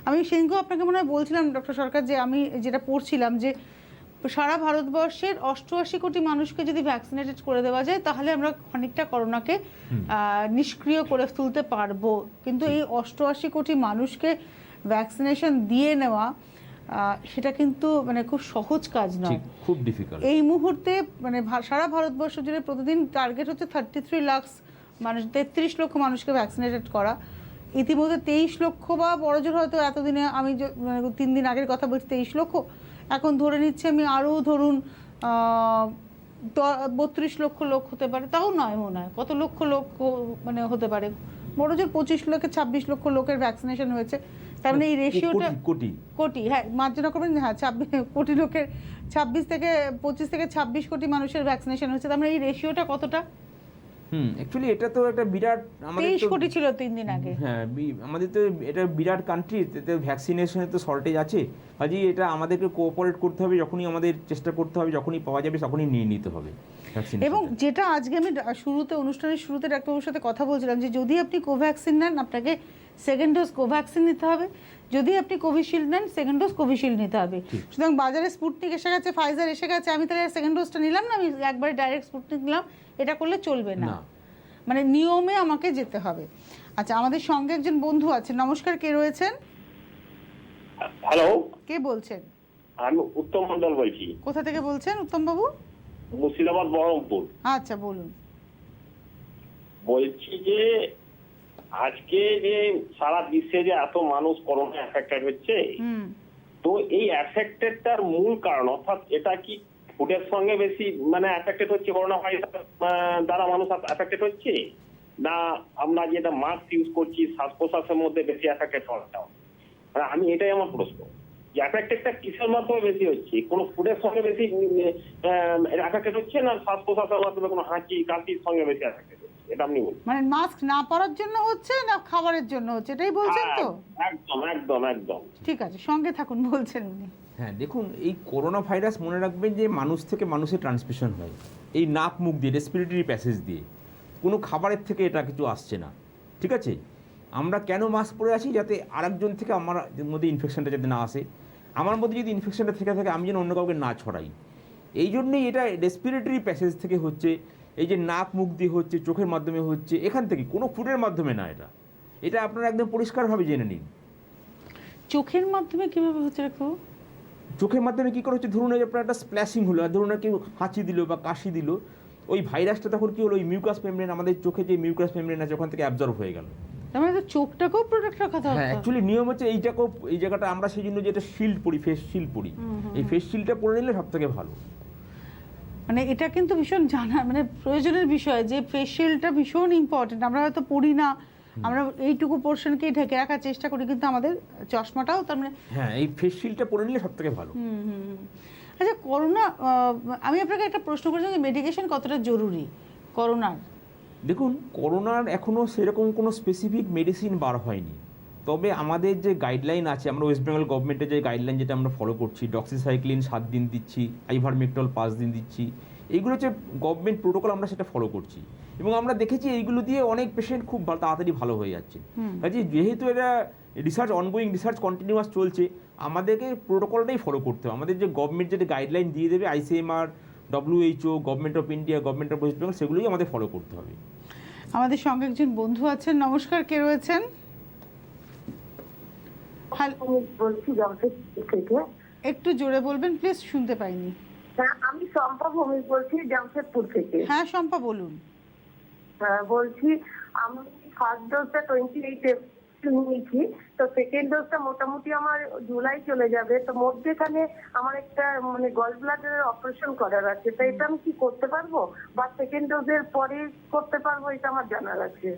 আমি সেদিনকেও আপনাকে মনে হয় বলছিলাম ডক্টর সরকার, যে আমি যেটা পড়ছিলাম যে সারা ভারতবর্ষের 88 কোটি মানুষকে যদি ভ্যাকসিনেটেড করে দেওয়া যায়, তাহলে আমরা খানিকটা করোনাকে নিষ্ক্রিয় করে তুলতে পারবো। কিন্তু এই 88 কোটি মানুষকে ভ্যাকসিনেশন দিয়ে নেওয়া, সেটা কিন্তু মানে খুব সহজ কাজ নয়, খুব ডিফিকাল্ট। এই মুহূর্তে মানে সারা ভারতবর্ষ জুড়ে প্রতিদিন টার্গেট হচ্ছে 33 লাখ মানুষ, 33 লক্ষ মানুষকে ভ্যাকসিনেটেড করা। ইতিমধ্যে 23 লক্ষ বা বড়জোর, হয়তো এতদিনে আমি 3 দিন আগের কথা বলছি 23 লক্ষ, এখন ধরে নিচ্ছে আমি আরও ধরুন 32 লক্ষ লোক হতে পারে, তাও নয় মনে হয়, কত লক্ষ লোক মানে হতে পারে, বড়জোর 25 লক্ষ 26 লক্ষ লোকের ভ্যাকসিনেশন হয়েছে। তার মানে এই রেশিওটা কোটি, হ্যাঁ মার্জনা করবেন, হ্যাঁ 26 কোটি লোকের 25 থেকে 26 কোটি মানুষের ভ্যাকসিনেশন হয়েছে। তার মানে এই রেশিওটা কতটা? অ্যাকচুয়ালি এটা তো একটা বিরাট, আমাদের 23 কোটি ছিল 3 দিন আগে। হ্যাঁ, আমাদের তো এটা বিরাট কান্ট্রি, এতে ভ্যাকসিনেশনের তো শর্টেজ আছে, কাজেই এটা আমাদেরকে কোঅপারেট করতে হবে, যখনই আমাদের চেষ্টা করতে হবে, যখনই পাওয়া যাবে তখনই নিয়ে নিতে হবে। এবং যেটা আজকে আমি অনুষ্ঠানের শুরুতে ডাক্তারবাবুর সাথে কথা বলছিলাম, যে যদি আপনি কোভ্যাক্সিন নেন, আপনাকে সেকেন্ড ডোজ কোভ্যাক্সিন নিতে হবে, যদি আপনি কোভিশিল্ড নেন সেকেন্ড ডোজ কোভিশিল্ড নিতে হবে। সুতরাং বাজারে স্পুটনিক এসে গেছে, ফাইজার এসে গেছে, আমি তাহলে সেকেন্ড ডোজটা নিলাম না, আমি একবারে ডাইরেক্ট স্পুটনিক নিলাম, এটা করলে চলবে না, মানে নিয়মে আমাকে যেতে হবে। আচ্ছা, আমাদের সঙ্গে একজন বন্ধু আছেন। নমস্কার, কে রয়েছেন? হ্যালো, কে বলছেন? আমি উত্তম মন্ডল বলছি। কোথা থেকে বলছেন উত্তম বাবু? মুর্শিদাবাদ, বহরমপুর। আচ্ছা, বলুন। বলছি যে আজকে যে সারা বিশ্বে যে এত মানুষ করোনা এফেক্টেড হচ্ছে, তো এই এফেক্টেডটার মূল কারণ, অর্থাৎ এটা কি ফুডের সঙ্গে বেশি মানে এফেক্টেড হচ্ছে, করোনা ভাইরাস দ্বারা মানুষ এফেক্টেড হচ্ছে, না আমরা যেটা মাস্ক ইউজ করছি শ্বাস প্রশ্বাসের মধ্যে বেশি এফেক্টেড হওয়াটা? আমি এটাই আমার প্রশ্ন, যে এফেক্টেডটা কিসের মাধ্যমে বেশি হচ্ছে? কোনো ফুডের সঙ্গে বেশি এফেক্টেড হচ্ছে, না শ্বাস প্রশ্বাসের মাধ্যমে কোনো হাঁচি কাশির সঙ্গে বেশি এফেক্টেড হচ্ছে? এটা আপনি বলুন। মানে মাস্ক না পরার জন্য হচ্ছে না খাবারের জন্য হচ্ছে, এটাই বলছেন তো? একদম একদম একদম ঠিক আছে, সঙ্গে থাকুন, বলছেন উনি। হ্যাঁ, দেখুন, এই করোনা ভাইরাস মনে রাখবেন যে মানুষ থেকে মানুষের ট্রান্সমিশন হয় এই নাক মুখ দিয়ে, রেসপিরেটরি প্যাসেজ দিয়ে, কোনো খাবারের থেকে এটা কিছু আসছে না। ঠিক আছে, আমরা কেন মাস্ক পরে আছি? যাতে আরেকজন থেকে আমার মধ্যে ইনফেকশনটা যাতে না আসে, আমার মধ্যে যদি ইনফেকশনটা থেকে থাকে আমি যেন অন্য কাউকে না ছড়াই। এই জন্যই এটা রেসপিরেটরি প্যাসেজ থেকে হচ্ছে, এই যে নাক মুখ দিয়ে হচ্ছে, চোখের মাধ্যমে হচ্ছে, এখান থেকে, কোনো ফুডের মাধ্যমে না। এটা আপনারা একদম পরিষ্কারভাবে জেনে নিন। চোখের মাধ্যমে কিভাবে হচ্ছে রাখবো? চোখের মাধ্যমে কী করে হচ্ছে, ধরুন আপনার একটা স্প্ল্যাশিং হলো, আর ধরুন কেউ হাঁচি দিল বা কাশি দিল, ওই ভাইরাসটা তখন কী হলো, ওই মিউকাস মেমব্রেন, আমাদের চোখে যে মিউকাস মেমব্রেন আছে ওখান থেকে অ্যাবজর্ব হয়ে গেল। তার মানে তো চোখটাকেও প্রোটেক্ট রাখা দরকার। হ্যাঁ, অ্যাকচুয়ালি নিয়ম হচ্ছে এইটাকেও, এই জায়গাটা আমরা সেই জন্য যেটা শিল্ড পরি, ফেস শিল্ড পরি, এই ফেস শিল্ডটা পরে নিলে সব থেকে ভালো। মানে এটা কিন্তু ভীষণ জানা, মানে প্রয়োজনের বিষয় যে ফেস শিল্ডটা ভীষণ ইম্পর্টেন্ট। আমরা হয়তো পড়ি না, আমরা এইটুকু পোর্শনকেই ঢেকে রাখার চেষ্টা করি, কিন্তু আমাদের চশমাটাও তার মানে, হ্যাঁ, এই ফেস শিল্ডটা পরে নিলে সব থেকে ভালো। আচ্ছা, করোনা, আমি আপনাকে একটা প্রশ্ন করছি যে মেডিকেশন কতটা জরুরি করোনার? দেখুন, করোনার এখনও সেরকম কোনো স্পেসিফিক মেডিসিন বার হয়নি, তবে আমাদের যে গাইডলাইন আছে, আমরা ওয়েস্ট বেঙ্গল গভর্নমেন্টের যে গাইডলাইন যেটা আমরা ফলো করছি, ডক্সিসাইক্লিন 7 দিন দিচ্ছি, আইভারমেকটল 5 দিন দিচ্ছি, এইগুলো হচ্ছে গভর্নমেন্ট প্রোটোকল, আমরা সেটা ফলো করছি এবং আমরা দেখেছি এইগুলো দিয়ে অনেক পেশেন্ট খুব তাড়াতাড়ি ভালো হয়ে যাচ্ছে। কাজে যেহেতু এটা রিসার্চ অনগোয়িং, রিসার্চ কন্টিনিউয়াস চলছে, আমাদেরকে প্রোটোকলটাই ফলো করতে হবে। আমাদের যে গভর্নমেন্ট যেটা গাইডলাইন দিয়ে দেবে, ICMR, WHO, government of India, government of West Bengal, সেগুলোই আমাদের ফলো করতে হবে। আমাদের সঙ্গে একজন বন্ধু আছেন। নমস্কার, কে রয়েছেন? বলছি জামশেদপুর থেকে। একটু জোরে বলবেন প্লিজ, শুনতে পাইনি। হ্যাঁ, আমি শম্পা ভৌমিক বলছি জামশেদপুর থেকে। হ্যাঁ শম্পা, বলুন। হ্যাঁ, বলছি আমি ফার্স্ট ডোজটা 28 এপ্রিল নিয়েছি, তো সেকেন্ড ডোজটা মোটামুটি আমার জুলাই চলে যাবে, তো মধ্যেখানে আমার একটা মানে গল ব্লাডারের অপারেশন করার আছে, তো এটা আমি কি করতে পারবো বা সেকেন্ড ডোজের পরে করতে পারবো, এটা আমার জানার আছে।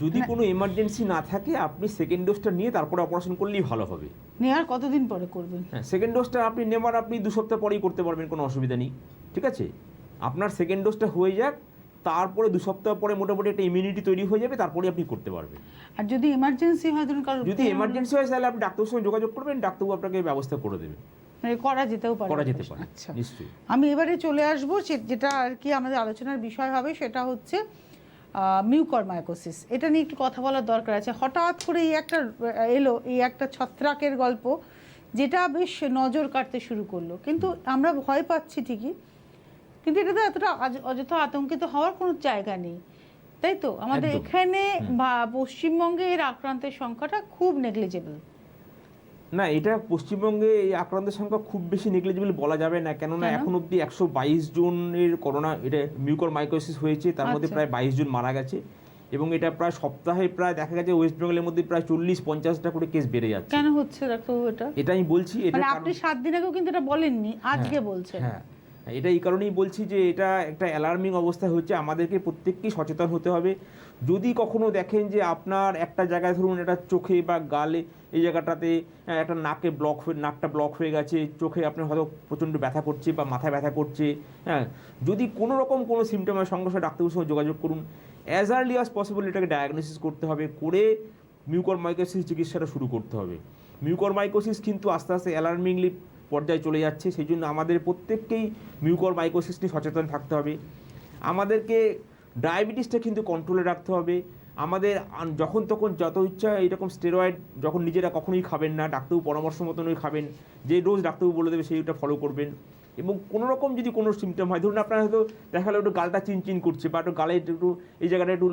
যদি কোনো এমার্জেন্সি না থাকে, আপনি সেকেন্ড ডোজটা নিয়ে তারপরে অপারেশন করলেই ভালো হবে। নেওয়ার কতদিন পরে করবেন? হ্যাঁ, সেকেন্ড ডোজটা আপনি নেওয়ার 2 সপ্তাহ পরেই করতে পারবেন, কোনো অসুবিধা নেই। ঠিক আছে, আপনার সেকেন্ড ডোজটা হয়ে যাক, তারপরে 2 সপ্তাহ পরে মোটামুটি একটা ইমিউনিটি তৈরি হয়ে যাবে, তারপরে আপনি করতে পারবেন। আর যদি এমার্জেন্সি হয়, ধরুন কারণ যদি এমার্জেন্সি হয় তাহলে আপনি ডাক্তারের সঙ্গে যোগাযোগ করবেন, ডাক্তারবাবু আপনাকে ব্যবস্থা করে দেবে। মানে করা যেতেও পারে? করা যেতে পারে, আচ্ছা, নিশ্চয়ই। আমি এবারে চলে আসবো যেটা আর কি আমাদের আলোচনার বিষয় হবে, সেটা হচ্ছে মিউকরমাইকোসিস। এটা নিয়ে একটু কথা বলার দরকার আছে। হঠাৎ করে এই একটা ছত্রাকের গল্প, যেটা বেশ নজর কাটতে শুরু করলো, কিন্তু আমরা ভয় পাচ্ছি ঠিকই, কিন্তু এটাতে এতটা অযথা আতঙ্কিত হওয়ার কোনো জায়গা নেই, তাই তো? আমাদের এখানে বা পশ্চিমবঙ্গে এর আক্রান্তের সংখ্যাটা খুব নেগলিজেবল। না, এটা পশ্চিমবঙ্গে এই আক্রান্তের সংখ্যা খুব বেশি নেগলিজেবল বলা যাবে না, কেননা এখন অবধি 122 জনের করোনা এটা মিউকরমাইকোসিস হয়েছে, তার মধ্যে প্রায় 22 জন মারা গেছে, এবং এটা প্রায় সপ্তাহে প্রায় দেখা গেছে ওয়েস্ট বেঙ্গলের মধ্যে প্রায় 40-50টা করে কেস বেড়ে যাচ্ছে। কেন হচ্ছে ডাক্তারবাবু এটা? এটা আমি বলছি, এটা আপনি 7 দিন আগেও কিন্তু এটা বলেননি, আজকে বলছেন। হ্যাঁ, এটা এই কারণেই বলছি যে এটা একটা অ্যালার্মিং অবস্থা হচ্ছে, আমাদেরকে প্রত্যেককেই সচেতন হতে হবে। যদি কখনো দেখেন যে আপনার একটা জায়গায়, ধরুন এটা চোখে বা গালে, এই জায়গাটাতে একটা নাকটা ব্লক হয়ে গেছে, চোখে আপনার হয়তো প্রচণ্ড ব্যথা করছে বা মাথায় ব্যথা করছে, হ্যাঁ, যদি কোনো রকম কোনো সিমটমের সঙ্গে সঙ্গে ডাক্তারের সঙ্গে যোগাযোগ করুন। অ্যাজ আর্লি অ্যাজ পসিবল এটাকে ডায়াগনোসিস করতে হবে, করে মিউকরমাইকোসিস চিকিৎসাটা শুরু করতে হবে। মিউকরমাইকোসিস কিন্তু আস্তে আস্তে অ্যালার্মিংলি পর্যায়ে চলে যাচ্ছে, সেই জন্য আমাদের প্রত্যেককেই মিউকরমাইকোসিস নিয়ে সচেতন থাকতে হবে। আমাদেরকে ডায়াবেটিসটা কিন্তু কন্ট্রোলে রাখতে হবে। আমাদের যখন তখন যত ইচ্ছা এইরকম স্টেরয়েড যখন নিজেরা কখনোই খাবেন না, ডাক্তারবাবু পরামর্শ মতনই খাবেন, যে ডোজ ডাক্তারবাবু বলে দেবে সেইটা ফলো করবেন। এবং কোনো রকম যদি কোনো সিমটম হয়, ধরুন আপনার হয়তো দেখা গেলো একটু গালটা চিনচিন করছে, বা একটু গালে একটু এই জায়গাটা একটু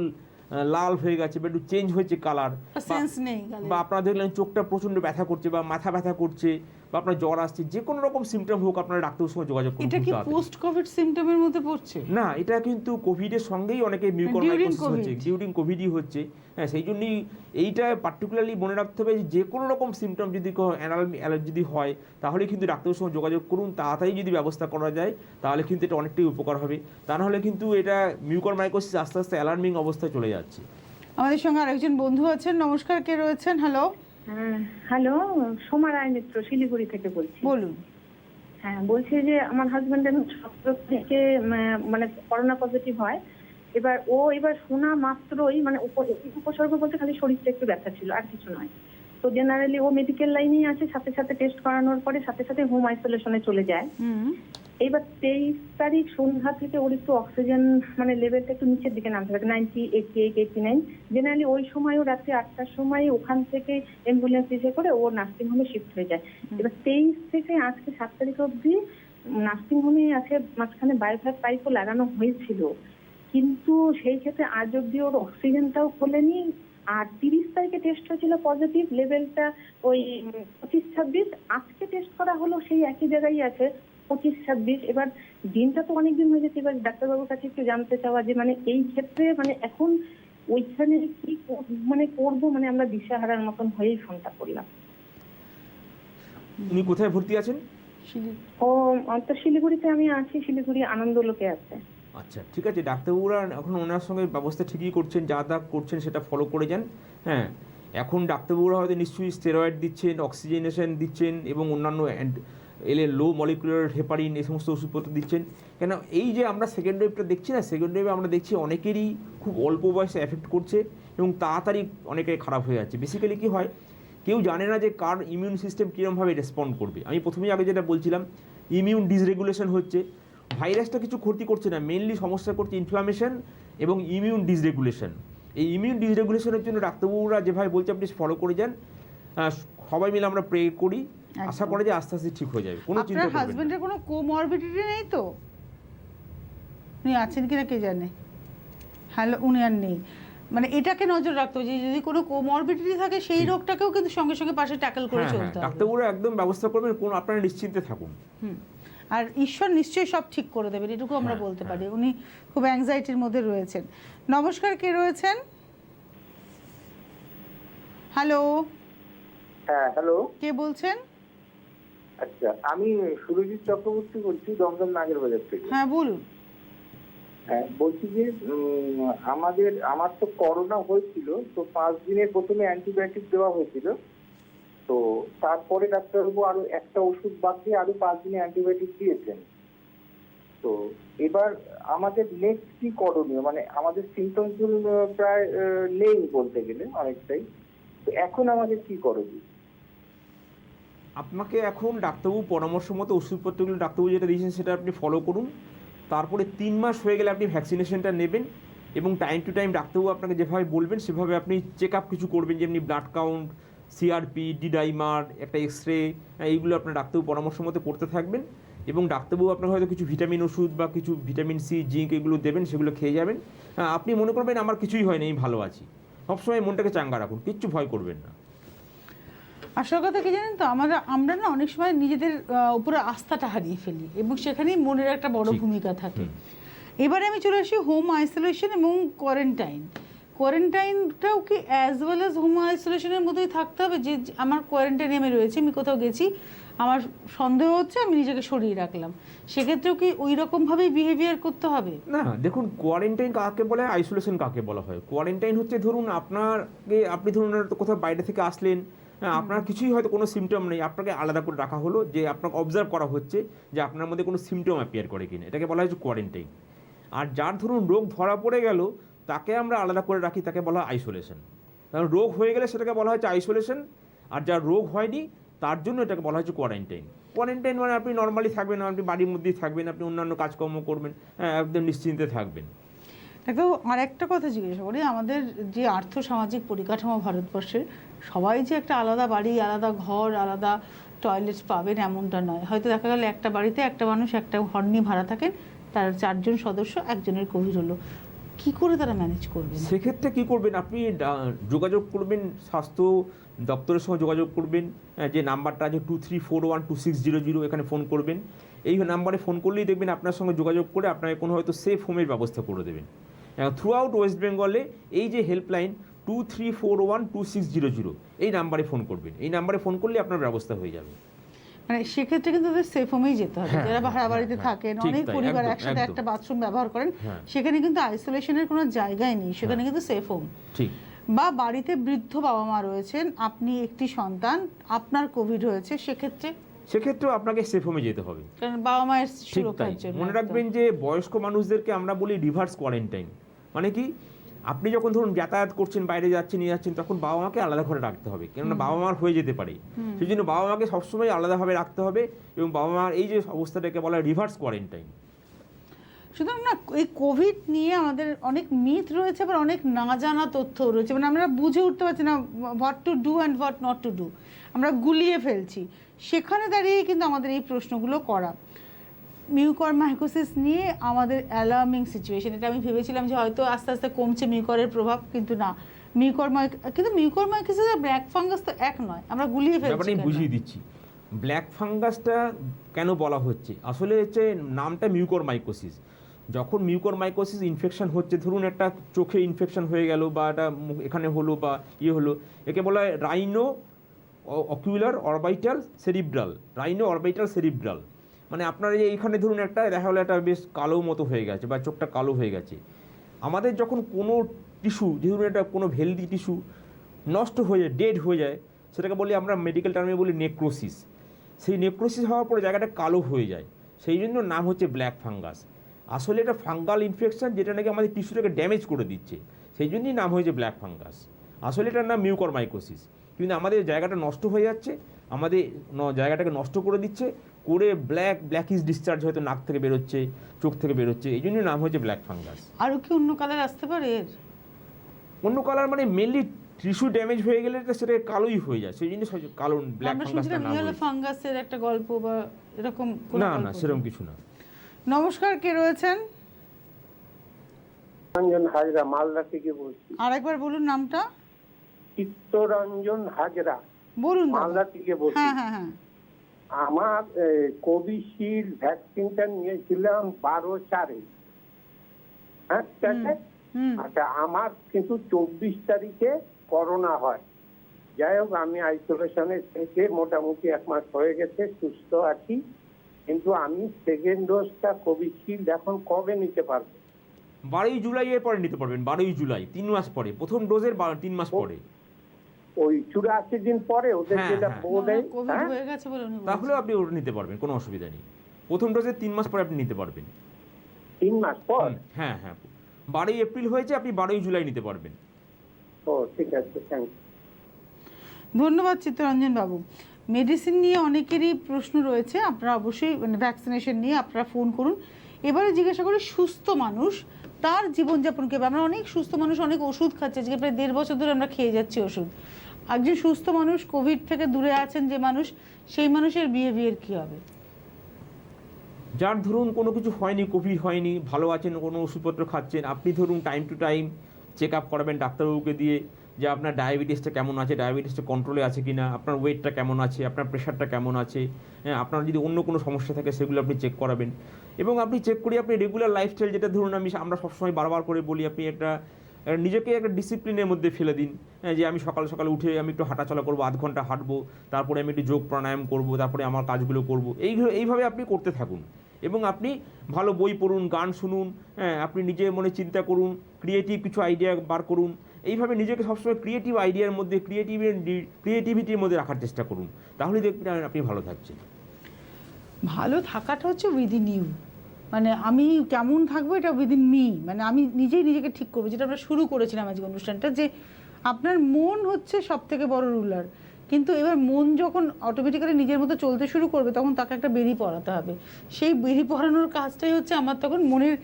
লাল হয়ে গেছে, বা একটু চেঞ্জ হয়েছে কালার, সেন্স নেই গালে, বা আপনারা দেখলেন চোখটা প্রচণ্ড ব্যথা করছে, বা মাথা ব্যথা করছে, বা আপনার জ্বর আসছে, যে কোনো রকম সিমটম হোক আপনারা ডাক্তারের সঙ্গে যোগাযোগ করুন। এটা কি পোস্ট কোভিড সিমটমের মধ্যে পড়ছে? না, এটা কিন্তু কোভিডের সঙ্গেই অনেকে মিউকরমাইকোসিস হচ্ছে, ডিউরিং কোভিডই হচ্ছে। হ্যাঁ, সেই জন্যই এইটা পার্টিকুলারলি মনে রাখতে হবে যে কোনো রকম সিমটম যদি যদি হয় তাহলে কিন্তু ডাক্তারের সঙ্গে যোগাযোগ করুন। তাড়াতাড়ি যদি ব্যবস্থা করা যায় তাহলে কিন্তু এটা অনেকটাই উপকার হবে। তা নাহলে কিন্তু এটা মিউকরমাইকোসিস আস্তে আস্তে অ্যালার্মিং অবস্থায় চলে যাচ্ছে। আমাদের সঙ্গে আরেকজন বন্ধু আছেন। নমস্কার, কে রয়েছেন? হ্যালো। হ্যালো, সোমা রায় মিত্র, শিলিগুড়ি থেকে বলছি। বলুন। হ্যাঁ, বলছি যে আমার হাজবেন্ডের 17 থেকে মানে করোনা পজিটিভ হয়। এবার শোনা মাত্রই মানে উপসর্গ বলতে খালি শরীরটা একটু ব্যথা ছিল, আর কিছু নয়। তো জেনারেলি ও মেডিকেল লাইনেই আছে, সাথে সাথে টেস্ট করানোর পরে সাথে সাথে হোম আইসোলেশনে চলে যায়। এইবার 23 তারিখ সন্ধ্যা থেকে ওর একটু অক্সিজেন মানে লেভেলটা একটু নিচের দিকে নামতে থাকে, 90, 88, 89। জেনারেলি ওই সময়ও রাত্রি 8টার সময় ওখান থেকে অ্যাম্বুলেন্স এসে করে ও নার্সিং হোমে শিফট হয়ে যায়। এবার 23 থেকে আজকে 7 তারিখ অবধি নার্সিং হোমে আছে, মাঝখানে বায়োফ্লাক পাইপও লাগানো হয়েছিল, কিন্তু সেই ক্ষেত্রে আজ অব্দি ওর অক্সিজেনটাও খোলেনি। আর 30 তারিখে টেস্ট হয়েছিল পজিটিভ, লেভেলটা ওই 25-26। আজকে টেস্ট করা হলো, সেই একই জায়গায় আছে 25-26। এবার দিনটা তো অনেকদিন হয়ে যেতে, এবার ডাক্তারবাবুর কাছে একটু জানতে চাওয়া যে মানে এই ক্ষেত্রে মানে এখন ওইখানে কি মানে করবো, মানে আমরা দিশাহারার মতন হয়েই ফোনটা করলাম। উনি কোথায় ভর্তি আছেন? ও তো শিলিগুড়িতে আমি আছি, শিলিগুড়ি আনন্দলোকে আছে। আচ্ছা, ঠিক আছে। ডাক্তারবাবুরা এখন ওনার সঙ্গে ব্যবস্থা ঠিকই করছেন, যা যা করছেন সেটা ফলো করে যান। হ্যাঁ, এখন ডাক্তারবাবুরা হয়তো নিশ্চয়ই স্টেরয়েড দিচ্ছেন, অক্সিজেনেশন দিচ্ছেন, এবং অন্যান্য লো মলিকুলার হেপারিন এই সমস্ত ওষুধপত্র দিচ্ছেন। কেন এই যে আমরা সেকেন্ড ওয়েভটা দেখছি না, সেকেন্ড ওয়েভে আমরা দেখছি অনেকেরই খুব অল্প বয়সে এফেক্ট করছে এবং তাড়াতাড়ি অনেকে খারাপ হয়ে যাচ্ছে। বেসিক্যালি কী হয়, কেউ জানে না যে কার ইমিউন সিস্টেম কীরকমভাবে রেসপন্ড করবে। আমি প্রথমেই আগে যেটা বলছিলাম, ইমিউন ডিসরেগুলেশন হচ্ছে। ভাইরাসটা কিছু ক্ষতি করছে না, মেনলি সমস্যা করছে ইনফ্লামেশন এবং ইমিউন ডিসরেগুলেশন। এই ইমিউন ডিসরেগুলেশনের জন্য ডাক্তারবাবুরা যেভাবে বলছে আপনি ফলো করে যান। সবাই মিলে আমরা প্রে করি, আশা করে যে আস্তে আস্তে ঠিক হয়ে যাবে। কোনো চিন্তা করবেন না। হাজবেন্ডের কোনো কোমরবিডিটি নেই তো? উনি আছেন কিনা কে জানে। হ্যালো, উনি আর নেই। মানে এটাকে নজর রাখতে হবে যে যদি কোনো কোমরবিডিটি থাকে সেই রোগটাকেও কিন্তু সঙ্গে সঙ্গে পাশে ট্যাকল করে চলতে হবে। ডাক্তারবাবুরা একদম ব্যবস্থা করবেন, কোন আপনারা নিশ্চিন্তে থাকুন। আর ঈশ্বর নিশ্চয়ই সব ঠিক করে দেবেন, এটুকু আমরা বলতে পারি। উনি খুব অ্যাংজাইটির মধ্যে রয়েছেন। নমস্কার, কে রয়েছেন? হ্যালো। হ্যাঁ, হ্যালো, কে বলছেন? আচ্ছা, আমি সুরজিৎ চক্রবর্তী বলছি, দমদম নাগের বাজার থেকে। হ্যাঁ, বলুন। হ্যাঁ, বলছি যে আমার তো করোনা হয়েছিল, তো 5 দিনের প্রথমে অ্যান্টিবায়োটিক দেওয়া হয়েছিল। তো তারপরে ডাক্তারবাবু আরো একটা ওষুধ বাদ দিয়ে আরো 5 দিনে অ্যান্টিবায়োটিক দিয়েছেন। তো এবার আমাদের নেক্সট কি করণীয়, মানে আমাদের সিমটমস গুলো প্রায় নেই বলতে গেলে অনেকটাই, তো এখন আমাদের কি করণীয়? আপনাকে এখন ডাক্তারবাবু পরামর্শ মতো ওষুধপত্রগুলো ডাক্তারবাবু যেটা দিয়েছেন সেটা আপনি ফলো করুন। তারপরে 3 মাস হয়ে গেলে আপনি ভ্যাকসিনেশনটা নেবেন, এবং টাইম টু টাইম ডাক্তারবাবু আপনাকে যেভাবে বলবেন সেভাবে আপনি চেক আপ কিছু করবেন, যেমনি ব্লাড কাউন্ট, সিআরপি, ডিডাইমার, একটা এক্সরে, এইগুলো আপনার ডাক্তারবাবু পরামর্শ মতো করতে থাকবেন। এবং ডাক্তারবাবু আপনাকে হয়তো কিছু ভিটামিন ওষুধ বা কিছু ভিটামিন সি, জিঙ্ক এগুলো দেবেন, সেগুলো খেয়ে যাবেন। আপনি মনে করবেন আমার কিছুই হয়নি, আমি ভালো আছি। সবসময় মনটাকে চাঙ্গা রাখুন, কিচ্ছু ভয় করবেন না। আসল কথা কি জানেন তো, আমরা না অনেক সময় নিজেদের উপরে আস্থাটা হারিয়ে ফেলি, এবং সেখানেই মনের একটা বড় ভূমিকা থাকে। এবারে আমি চলে আসি হোম আইসোলেশন এবং কোয়ারেন্টাইন। কোয়ারেন্টাইনটাও কি অ্যাজ ওয়েল অ্যাজ হোম আইসোলেশনের মতোই থাকতে হবে? যে আমার কোয়ারেন্টাইনে আমি রয়েছি, আমি কোথাও গেছি, আমার সন্দেহ হচ্ছে, আমি নিজেকে সরিয়ে রাখলাম, সেক্ষেত্রেও কি ওই রকমভাবেই বিহেভিয়ার করতে হবে? না, দেখুন, কোয়ারেন্টাইন কাকে বলা হয়, আইসোলেশন কাকে বলা হয়? কোয়ারেন্টাইন হচ্ছে ধরুন আপনি ধরুন কোথাও বাইরে থেকে আসলেন, আপনার কিছুই হয়তো কোনো সিমটম নেই, আপনাকে আলাদা করে রাখা হলো, যে আপনাকে অবজার্ভ করা হচ্ছে যে আপনার মধ্যে কোনো সিমটম অ্যাপিয়ার করে কিনা, এটাকে বলা হচ্ছে কোয়ারেন্টাইন। আর যার ধরুন রোগ ধরা পড়ে গেল তাকে আমরা আলাদা করে রাখি, তাকে বলা হয় আইসোলেশন। কারণ রোগ হয়ে গেলে সেটাকে বলা হচ্ছে আইসোলেশন, আর যার রোগ হয়নি তার জন্য এটাকে বলা হচ্ছে কোয়ারেন্টাইন। কোয়ারেন্টাইন মানে আপনি নর্মালি থাকবেন, আপনি বাড়ির মধ্যেই থাকবেন, আপনি অন্যান্য কাজকর্ম করবেন, একদম নিশ্চিন্তে থাকবেন। দেখো আর একটা কথা জিজ্ঞাসা করি, আমাদের যে আর্থসামাজিক পরিকাঠামো ভারতবর্ষের, সবাই যে একটা আলাদা বাড়ি, আলাদা ঘর, আলাদা টয়লেট পাবেন এমনটা নয়। হয়তো দেখা গেল একটা বাড়িতে একটা মানুষ একটা ঘর নিয়ে ভাড়া থাকেন, তার 4 জন সদস্য, একজনের কোভিড হলো, কি করে তারা ম্যানেজ করবেন? সেক্ষেত্রে কি করবেন, আপনি যোগাযোগ করবেন স্বাস্থ্য দপ্তরের সঙ্গে যোগাযোগ করবেন, যে নাম্বারটা আছে 23412600, এখানে ফোন করবেন। এই নাম্বারে ফোন করলেই দেখবেন আপনার সঙ্গে যোগাযোগ করে আপনাকে কোনো হয়তো সেফ হোমের ব্যবস্থা করে দেবেন। থ্রু আউট ওয়েস্ট বেঙ্গলে এই যে হেল্পলাইন 23412600, এই নাম্বারে ফোন করবেন। এই নাম্বারে ফোন করলে আপনার ব্যবস্থা হয়ে যাবে। মানে সেক্ষেত্রে কিন্তু তাদের সেফ হোমেই যেতে হবে। যারা ভাড়া বাড়িতে থাকেন, অনেক পরিবার একসাথে একটা বাথরুম ব্যবহার করেন, সেখানে কিন্তু আইসোলেশনের কোনো জায়গাই নেই, সেখানে কিন্তু সেফ হোম। ঠিক। বা বাড়িতে বৃদ্ধ বাবা মা রয়েছেন, আপনি একটি সন্তান, আপনার কোভিড হয়েছে, সেক্ষেত্রেও আপনাকে সেফ হোমে যেতে হবে, কারণ বাবা মায়ের সুরক্ষার জন্য। মনে রাখবেন যে বয়স্ক মানুষদেরকে আমরা বলি রিভার্স কোয়ারেন্টাইন। মানে কি, আপনি যখন ধরুন যাতায়াত করছেন, বাইরে যাচ্ছেন, নিয়ে যাচ্ছেন, তখন বাবা মাকে আলাদা করে রাখতে হবে, কেননা বাবা মার হয়ে যেতে পারে। সেই জন্য বাবা মাকে সবসময় আলাদাভাবে রাখতে হবে, এবং বাবা মার এই যে অবস্থাটাকে বলা হয় রিভার্স কোয়ারেন্টাইন। সুতরাং না, এই কোভিড নিয়ে আমাদের অনেক মিথ রয়েছে, আবার অনেক না জানা তথ্য রয়েছে, মানে আমরা বুঝে উঠতে পারছি না what to do and what not to do, আমরা গুলিয়ে ফেলছি। সেখানে দাঁড়িয়ে কিন্তু আমাদের এই প্রশ্নগুলো করা। মিউকরমাইকোসিস নিয়ে আমাদের অ্যালার্মিং সিচুয়েশন, এটা আমি ভেবেছিলাম যে হয়তো আস্তে আস্তে কমছে মিউকরের প্রভাব, কিন্তু না, মিউকরমাইকোসিস আর ব্ল্যাক ফাঙ্গাস তো এক নয়, আমরা গুলিয়ে ফেলছি। আমি বুঝিয়ে দিচ্ছি ব্ল্যাক ফাঙ্গাসটা কেন বলা হচ্ছে। আসলে হচ্ছে নামটা মিউকরমাইকোসিস। যখন মিউকরমাইকোসিস ইনফেকশন হচ্ছে, ধরুন একটা চোখে ইনফেকশন হয়ে গেল, বা একটা এখানে হলো, বা হলো, একে বলা হয় rhino ocular orbital cerebral. Rhino orbital cerebral মানে আপনার যে এইখানে ধরুন একটা দেখা হলো একটা বেশ কালো মতো হয়ে গেছে, বা চোখটা কালো হয়ে গেছে। আমাদের যখন কোনো টিস্যু, ধরুন একটা কোনো হেলদি টিস্যু নষ্ট হয়ে যায়, ডেড হয়ে যায়, সেটাকে বলি আমরা মেডিকেল টার্মে বলি নেক্রোসিস। সেই নেক্রোসিস হওয়ার পরে জায়গাটা কালো হয়ে যায়, সেই জন্য নাম হচ্ছে ব্ল্যাক ফাঙ্গাস। আসলে এটা ফাঙ্গাল ইনফেকশন, যেটা নাকি আমাদের টিস্যুটাকে ড্যামেজ করে দিচ্ছে, সেই জন্যই নাম হয়েছে ব্ল্যাক ফাঙ্গাস। আসলে এটার নাম মিউকরমাইকোসিস, কিন্তু আমাদের জায়গাটা নষ্ট হয়ে যাচ্ছে, আমাদের জায়গাটাকে নষ্ট করে দিচ্ছে, করে ব্ল্যাকিশ ডিসচার্জ হয়তো নাক থেকে বেরোচ্ছে, চোখ থেকে বেরোচ্ছে, এই জন্যই নাম হয়েছে ব্ল্যাক ফাঙ্গাস। আরও কি অন্য কালার আসতে পারে এর? অন্য কালার মানে মেনলি টিস্যু ড্যামেজ হয়ে গেলে সেটা কালোই হয়ে যায়, সেই জন্য কালো ব্ল্যাক ফাঙ্গাসটা নাম হয়েছে। ফাঙ্গাসের একটা গল্প বা এরকম না, সেরকম কিছু না। নমস্কার, কে রয়েছেন? রঞ্জন হাজরা, মালদা থেকে বলছি। আরেকবার বলুন নামটা। চিত্তরঞ্জন হাজরা, বলুন। মালদা থেকে বলছি। হ্যাঁ। আমার কোভিশিল্ড ভ্যাকসিনটা নিয়েছিলাম 12/4। হ্যাঁ, ঠিক আছে। আচ্ছা, আমার কিন্তু 24 তারিখে করোনা হয়। যাই হোক, আমি আইসোলেশনে থেকে মোটামুটি 1 মাস হয়ে গেছে, সুস্থ আছি। কিন্তু আমি সেকেন্ড ডোজটা কোভিশিল্ড এখন কবে নিতে পারবো? 12ই জুলাই এর পরে নিতে পারবেন। 12ই জুলাই, 3 মাস পরে, প্রথম ডোজের 3 মাস পরে। ওই 84 দিন পরে ওদের যেটা বলে তাহলে আপনি ওটা নিতে পারবেন, কোনো অসুবিধা নেই। প্রথম ডোজের 3 মাস পরে আপনি নিতে পারবেন। 3 মাস পর? হ্যাঁ, 12ই এপ্রিল হয়েছে, আপনি 12ই জুলাই নিতে পারবেন। ও ঠিক আছে, থ্যাংক ইউ। ধন্যবাদ চিত্তরঞ্জন বাবু। মেডিসিন নিয়ে অনেকেরই প্রশ্ন রয়েছে, আপনারা অবশ্যই মানে ভ্যাকসিনেশন নিয়ে আপনারা ফোন করুন। এবারে জিজ্ঞাসা করি সুস্থ মানুষ তার জীবনযাপন কীভাবে। আমরা অনেক সুস্থ মানুষ অনেক ওষুধ খাচ্ছি, আজকে প্রায় 1.5 বছর ধরে আমরা খেয়ে যাচ্ছি ওষুধ। একজন সুস্থ মানুষ কোভিড থেকে দূরে আছেন যে মানুষ, সেই মানুষের বিহেভিয়ার কী হবে? যার ধরুন কোনো কিছু হয়নি, কোভিড হয়নি, ভালো আছেন, কোনো ওষুধপত্র খাচ্ছেন, আপনি ধরুন time to time check up করাবেন ডাক্তারবাবুকে দিয়ে, যে আপনার ডায়াবেটিসটা কেমন আছে, ডায়াবেটিসটা কন্ট্রোলে আছে কি না, আপনার ওয়েটটা কেমন আছে, আপনার প্রেশারটা কেমন আছে, হ্যাঁ, আপনার যদি অন্য কোনো সমস্যা থাকে সেগুলো আপনি চেক করাবেন। এবং আপনি চেক করি আপনি রেগুলার লাইফস্টাইল, যেটা ধরুন আমরা সবসময় বারবার করে বলি, আপনি নিজেকে একটা ডিসিপ্লিনের মধ্যে ফেলে দিন। হ্যাঁ, যে আমি সকাল সকাল উঠে আমি একটু হাঁটাচলা করবো, 1/2 ঘন্টা হাঁটবো, তারপরে আমি একটু যোগ প্রাণায়াম করবো, তারপরে আমার কাজগুলো করবো। এইভাবে আপনি করতে থাকুন, এবং আপনি ভালো বই পড়ুন, গান শুনুন, হ্যাঁ, আপনি নিজে মনে চিন্তা করুন, ক্রিয়েটিভ কিছু আইডিয়া বার করুন। এইভাবে নিজেকে সবসময় ক্রিয়েটিভ আইডিয়ার মধ্যে, ক্রিয়েটিভিটির মধ্যে রাখার চেষ্টা করুন, তাহলেই দেখবেন আপনি ভালো থাকছেন। ভালো থাকাটা হচ্ছে উইদিন ইউ, মানে আমি কেমন থাকবো এটা উইদিন মি, মানে আমি নিজেই নিজেকে ঠিক করবো। যেটা আমরা শুরু করেছিলাম আজকে অনুষ্ঠানটা, যে আপনার মন হচ্ছে সব থেকে বড় রুলার। কিন্তু এবার মন যখন অটোমেটিক্যালি নিজের মতো চলতে শুরু করবে, তখন তাকে একটা বেরি পড়াতে হবে। সেই বেরি পড়ানোর কাজটাই হচ্ছে আমার তখন মনের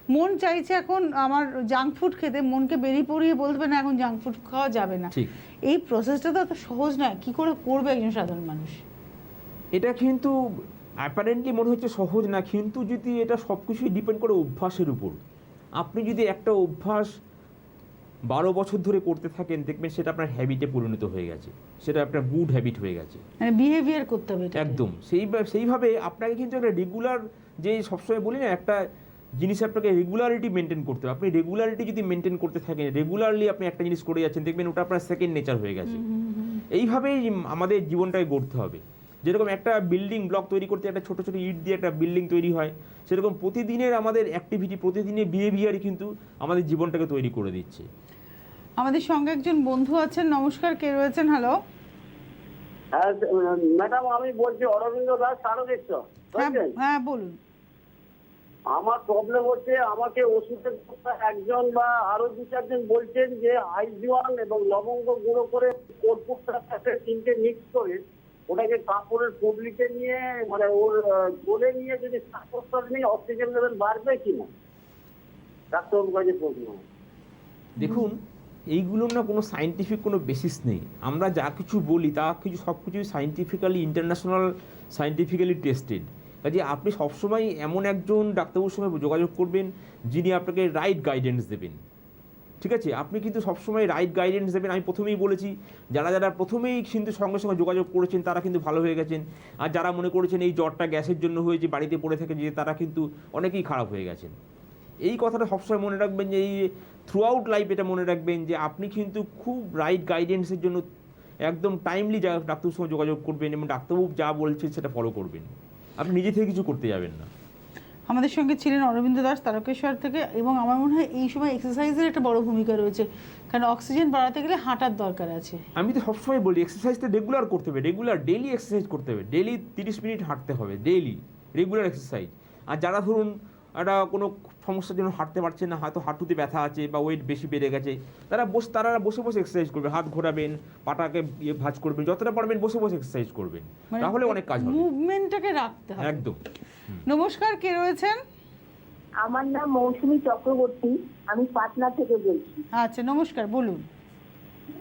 মন চাইছে এখন আমার জাঙ্ক ফুড খেতে, মনকে বেরিয়ে পড়িয়ে বলবে না এখন জাঙ্ক ফুড খাওয়া যাবে না। ঠিক। এই প্রসেসটা তো এত সহজ নয়, কি করে করবে একজন সাধারণ মানুষ? এটা কিন্তু অ্যাপারেন্টলি মনে হচ্ছে সহজ না, কিন্তু যদি এটা সব কিছুই ডিপেন্ড করে অভ্যাসের উপর। আপনি যদি একটা অভ্যাস 12 বছর ধরে করতে থাকেন, দেখবেন সেটা আপনার হ্যাবিটে পরিণত হয়ে গেছে, সেটা আপনার গুড হ্যাবিট হয়ে গেছে। মানে বিহেভিয়ার করতে হবে এটাকে। একদম সেইভাবে আপনাকে কিন্তু একটা রেগুলার, যে সবসময় বলি না একটা জিনিস আপনাকে রেগুলারিটি মেনটেন করতে হবে। আপনি রেগুলারিটি যদি মেনটেন করতে থাকেন, রেগুলারলি আপনি একটা জিনিস করে যাচ্ছেন, দেখবেন ওটা আপনার সেকেন্ড নেচার হয়ে গেছে। এইভাবেই আমাদের জীবনটাকে গড়তে হবে। যেরকম একটা বিল্ডিং ব্লক তৈরি করতে একটা ছোটো ছোটো ইট দিয়ে একটা বিল্ডিং তৈরি হয়, সেরকম প্রতিদিনের আমাদের অ্যাক্টিভিটি, প্রতিদিনের বিহেভিয়ারই কিন্তু আমাদের জীবনটাকে তৈরি করে দিচ্ছে। আমাদের সঙ্গে একজন বন্ধু আছেন, নমস্কার, কে রয়েছেন? হ্যালো। হ্যাঁ ম্যাডাম, আমি বলছি অরবিন্দ দাস, তারকেশ্বর। হ্যাঁ বলুন। আমার প্রবলেম হচ্ছে, আমাকে ওষুধের কথা একজন বা আরো 2-4 জন বলছেন যে আইজওয়ান এবং লবঙ্গ গুঁড়ো করে কর্পূরটার সাথে 3টে মিক্স করে ওটাকে কাপড়ের পুডলিতে নিয়ে মানে ওর গলে নিয়ে যদি শ্বাস নিয়ে অক্সিজেন লেভেল বাড়বে কিনা, ডাক্তারবাবুর কাছে প্রশ্ন। দেখুন, এইগুলোর না কোনো সায়েন্টিফিক কোনো বেসিস নেই। আমরা যা কিছু বলি তা কিছু সব কিছুই সায়েন্টিফিক্যালি, ইন্টারন্যাশনাল সায়েন্টিফিক্যালি টেস্টেড। কাজে আপনি সবসময় এমন একজন ডাক্তারবাবুর সঙ্গে যোগাযোগ করবেন যিনি আপনাকে রাইট গাইডেন্স দেবেন, ঠিক আছে? আপনি কিন্তু সবসময় রাইট গাইডেন্স দেবেন। আমি প্রথমেই বলেছি, যারা যারা প্রথমেই কিন্তু সঙ্গে সঙ্গে যোগাযোগ করেছেন তারা কিন্তু ভালো হয়ে গেছেন, আর যারা মনে করেছেন এই জ্বরটা গ্যাসের জন্য হয়েছে, বাড়িতে পড়ে থেকে যে তারা কিন্তু অনেকেই খারাপ হয়ে গেছেন। এই কথাটা সবসময় মনে রাখবেন, যে এই থ্রু আউট লাইফ এটা মনে রাখবেন যে আপনি কিন্তু খুব রাইট গাইডেন্সের জন্য একদম টাইমলি ডাক্তারের সঙ্গে যোগাযোগ করবেন এবং ডাক্তারবাবু যা বলছে সেটা ফলো করবেন। আপনি নিজে থেকে কিছু করতে যাবেন না। আমাদের সঙ্গে ছিলেন অরবিন্দ দাস তারকেশ্বর থেকে, এবং আমার মনে হয় এই সময় এক্সারসাইজের একটা বড় ভূমিকা রয়েছে, কারণ অক্সিজেন বাড়াতে গেলে হাঁটার দরকার আছে। আমি তো সবসময় বলি এক্সারসাইজটা রেগুলার করতে হবে, রেগুলার ডেইলি এক্সারসাইজ করতে হবে, ডেইলি 30 মিনিট হাঁটতে হবে, ডেইলি রেগুলার এক্সারসাইজ। আর যারা ধরুন একটা কোনো সমস্যার জন্য হাঁটতে পারছে না, হয়তো হাঁটুতে ব্যথা আছে বা ওয়েট বেশি বেড়ে গেছে, তারা বসে বসে এক্সারসাইজ করবে, হাত ঘোরাবেন, পাটাকে ভাঁজ করবেন, যতটা পারবেন বসে বসে এক্সারসাইজ করবেন, তাহলে অনেক কাজ হবে। মুভমেন্টটাকে রাখতে হবে একদম। নমস্কার, কে রয়েছেন? আমার নাম মৌসুমী চক্রবর্তী, আমি পাটনা থেকে বলছি। আচ্ছা নমস্কার, বলুন।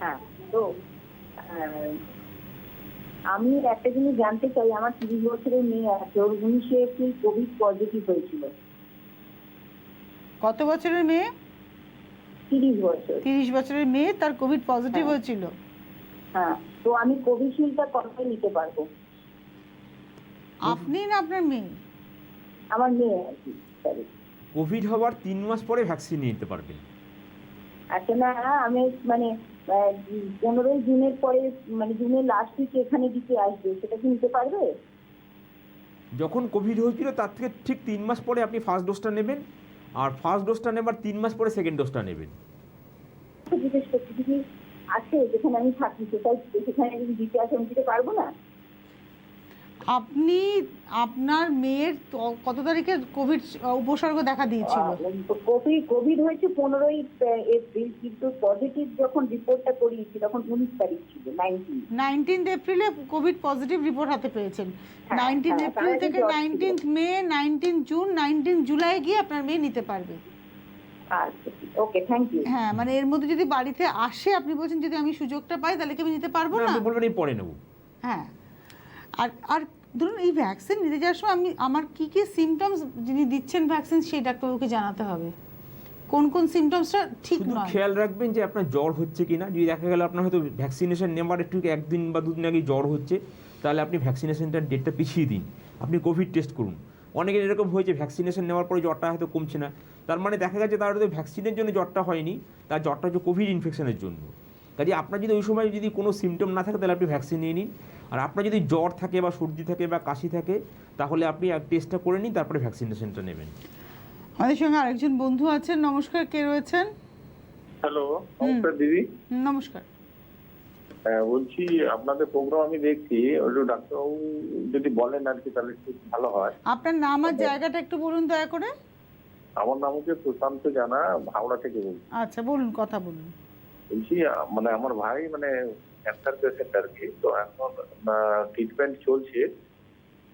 হ্যাঁ, তো আমি একটা জিনিস জানতে চাই, আমার 30 বছরের মেয়ে আছে, ওর 19 এপ্রিল কোভিড পজিটিভ হয়েছিল। কত বছরের মেয়ে? 30 বছর। 30 বছরের মেয়ে, তার কোভিড পজিটিভ হয়েছিল। হ্যাঁ, তো আমি কোভিশিল্ডটা কবে নিতে পারবো? আপনি না আপনার মেয়ে? আমার মেয়ে আর কি। কোভিড হওয়ার 3 মাস পরে ভ্যাকসিন নিতে পারবেন। আচ্ছা, না আমি মানে 15 জুনের পরে, মানে জুনের লাস্ট উইকে এখানে দিতে আসবে, সেটা কি নিতে পারবে? যখন কোভিড হয়েছিল তার থেকে ঠিক 3 মাস পরে আপনি ফার্স্ট ডোজটা নেবেন, আর ফার্স্ট ডোজটা নেবার 3 মাস পরে সেকেন্ড ডোজটা নেবেন। জিজ্ঞেস করছি, কি আছে যেখানে আমি থাকি সেখানে যদি দিতে আসে আমি দিতে পারবো না? আপনি আপনার মেয়ের কত তারিখে কোভিড উপসর্গ দেখা দিয়েছিল? কোভিড হয়েছে 15 এপ্রিল, কিন্তু পজিটিভ যখন রিপোর্টটা করিয়েছি তখন 19 তারিখ ছিল, 19 এপ্রিলে কোভিড পজিটিভ রিপোর্ট হাতে পেয়েছেন। 19 এপ্রিল থেকে 19 মে, 19 জুন, 19 জুলাই গিয়ে আপনার মেয়ে নিতে পারবে। আচ্ছা, ওকে, থ্যাংক ইউ। হ্যাঁ, মানে এর মধ্যে যদি বাড়িতে আসে, আপনি বলছেন যদি আমি সুযোগটা পাই তাহলে কি আমি নিতে পারবো না? আপনি বলবেন এই পরে নেব। হ্যাঁ, আর ধরুন এই ভ্যাকসিন নিতে যাওয়ার সময় আমার কি কি সিমটমস যিনি দিচ্ছেন ভ্যাকসিন সেই ডাক্তারবাবুকে জানাতে হবে, কোন কোন সিমটমসটা ঠিক নয়। খেয়াল রাখবেন যে আপনার জ্বর হচ্ছে কিনা। যদি দেখা গেল আপনার হয়তো ভ্যাকসিনেশন নেওয়ার একটু 1 দিন বা 2 দিন আগে জ্বর হচ্ছে, তাহলে আপনি ভ্যাকসিনেশনটার ডেটটা পিছিয়ে দিন, আপনি কোভিড টেস্ট করুন। অনেকের এরকম হয়েছে ভ্যাকসিনেশন নেওয়ার পরে জ্বরটা হয়তো কমছে না, তার মানে দেখা গেছে তার হয়তো ভ্যাকসিনের জন্য জ্বরটা হয়নি, তার জ্বরটা হচ্ছে কোভিড ইনফেকশনের জন্য। কাজে আপনার যদি ওই সময় যদি কোনো সিমটম না থাকে তাহলে আপনি ভ্যাকসিন নিয়ে নিন। আর আপনার যদি জ্বর থাকে বা সর্দি থাকে বা কাশি থাকে তাহলে আপনি টেস্টটা করে নিন, তারপরে ভ্যাকসিনেশনটা নেবেন। আমাদের সঙ্গে আরেকজন বন্ধু আছেন, নমস্কার, কে রয়েছেন? হ্যালো, নমস্কার দিদি। নমস্কার। বলছি আপনাদের প্রোগ্রাম আমি দেখছি, ওই ডাক্তারবাবু যদি বলেন আর কি তাহলে খুব ভালো হয়। আপনার নাম আর জায়গাটা একটু বলুন দয়া করে। আমার নাম হচ্ছে সুশান্ত জানা, হাওড়া থেকে বলছি। আচ্ছা বলুন, কথা বলুন। বলছি মানে আমার ভাই মানে ক্যান্সার পেশেন্ট আর কি, তো এখন ট্রিটমেন্ট চলছে।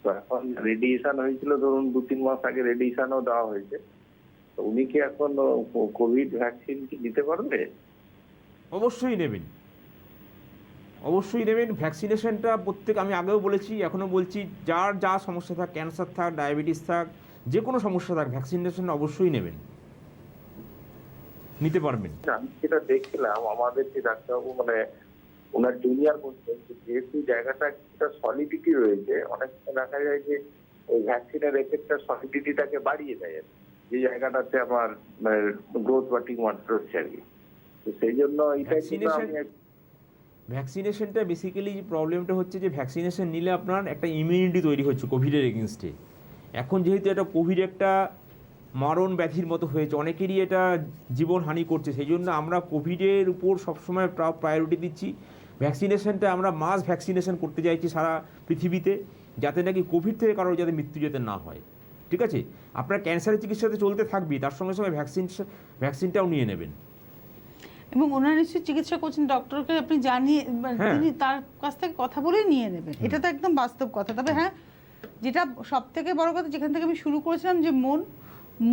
তো এখন রেডিয়েশন হয়েছিল ধরুন 2-3 মাস আগে, রেডিয়েশনও দেওয়া হয়েছে। তো উনি কি এখন কোভিড ভ্যাকসিন কি নিতে পারবে? অবশ্যই নেবেন, অবশ্যই নেবেন। ভ্যাকসিনেশনটা আমি আগেও বলেছি, এখনও বলছি, যার যা সমস্যা থাক, ক্যান্সার থাক, ডায়াবেটিস থাক, যে কোনো সমস্যা থাক, ভ্যাকসিনেশন অবশ্যই নেবেন, নিতে পারবেন। আমি যেটা দেখছিলাম আমাদের যে ডাক্তারবাবু মানে ওনার জুনিয়র বলছেন যেহেতু জায়গাটা একটা সলিডিটি রয়েছে, অনেক দেখা যায় যে ওই ভ্যাকসিনের এফেক্টটা সলিডিটিটাকে বাড়িয়ে দেয়, যে জায়গাটাতে আমার গ্রোথ বা টিউমার রয়েছে আর কি। তো সেই জন্য এটাই ভ্যাকসিনেশনটা বেসিক্যালি প্রবলেমটা হচ্ছে যে ভ্যাকসিনেশন নিলে আপনার একটা ইমিউনিটি তৈরি হচ্ছে কোভিডের এগেনস্টে। এখন যেহেতু এটা কোভিড একটা মারণ ব্যাধির মতো হয়েছে, অনেকেরই এটা জীবনহানি করছে, সেই জন্য আমরা কোভিডের উপর সবসময় প্রায়োরিটি দিচ্ছি। ভ্যাকসিনেশনটা আমরা মাস ভ্যাকসিনেশন করতে চাইছি সারা পৃথিবীতে, যাতে নাকি কোভিড থেকে কারোর যাতে মৃত্যু যাতে না হয়। ঠিক আছে, আপনার ক্যান্সারের চিকিৎসাতে চলতে থাকবে, তার সঙ্গে সঙ্গে ভ্যাকসিনটাও নিয়ে নেবেন। এবং ওনারা নিশ্চয়ই চিকিৎসা করছেন, ডক্টরকে আপনি জানিয়ে তিনি তার কাছ থেকে কথা বলেই নিয়ে নেবেন, এটা তো একদম বাস্তব কথা। তবে হ্যাঁ, যেটা সব থেকে বড় কথা, যেখান থেকে আমি শুরু করেছিলাম, যে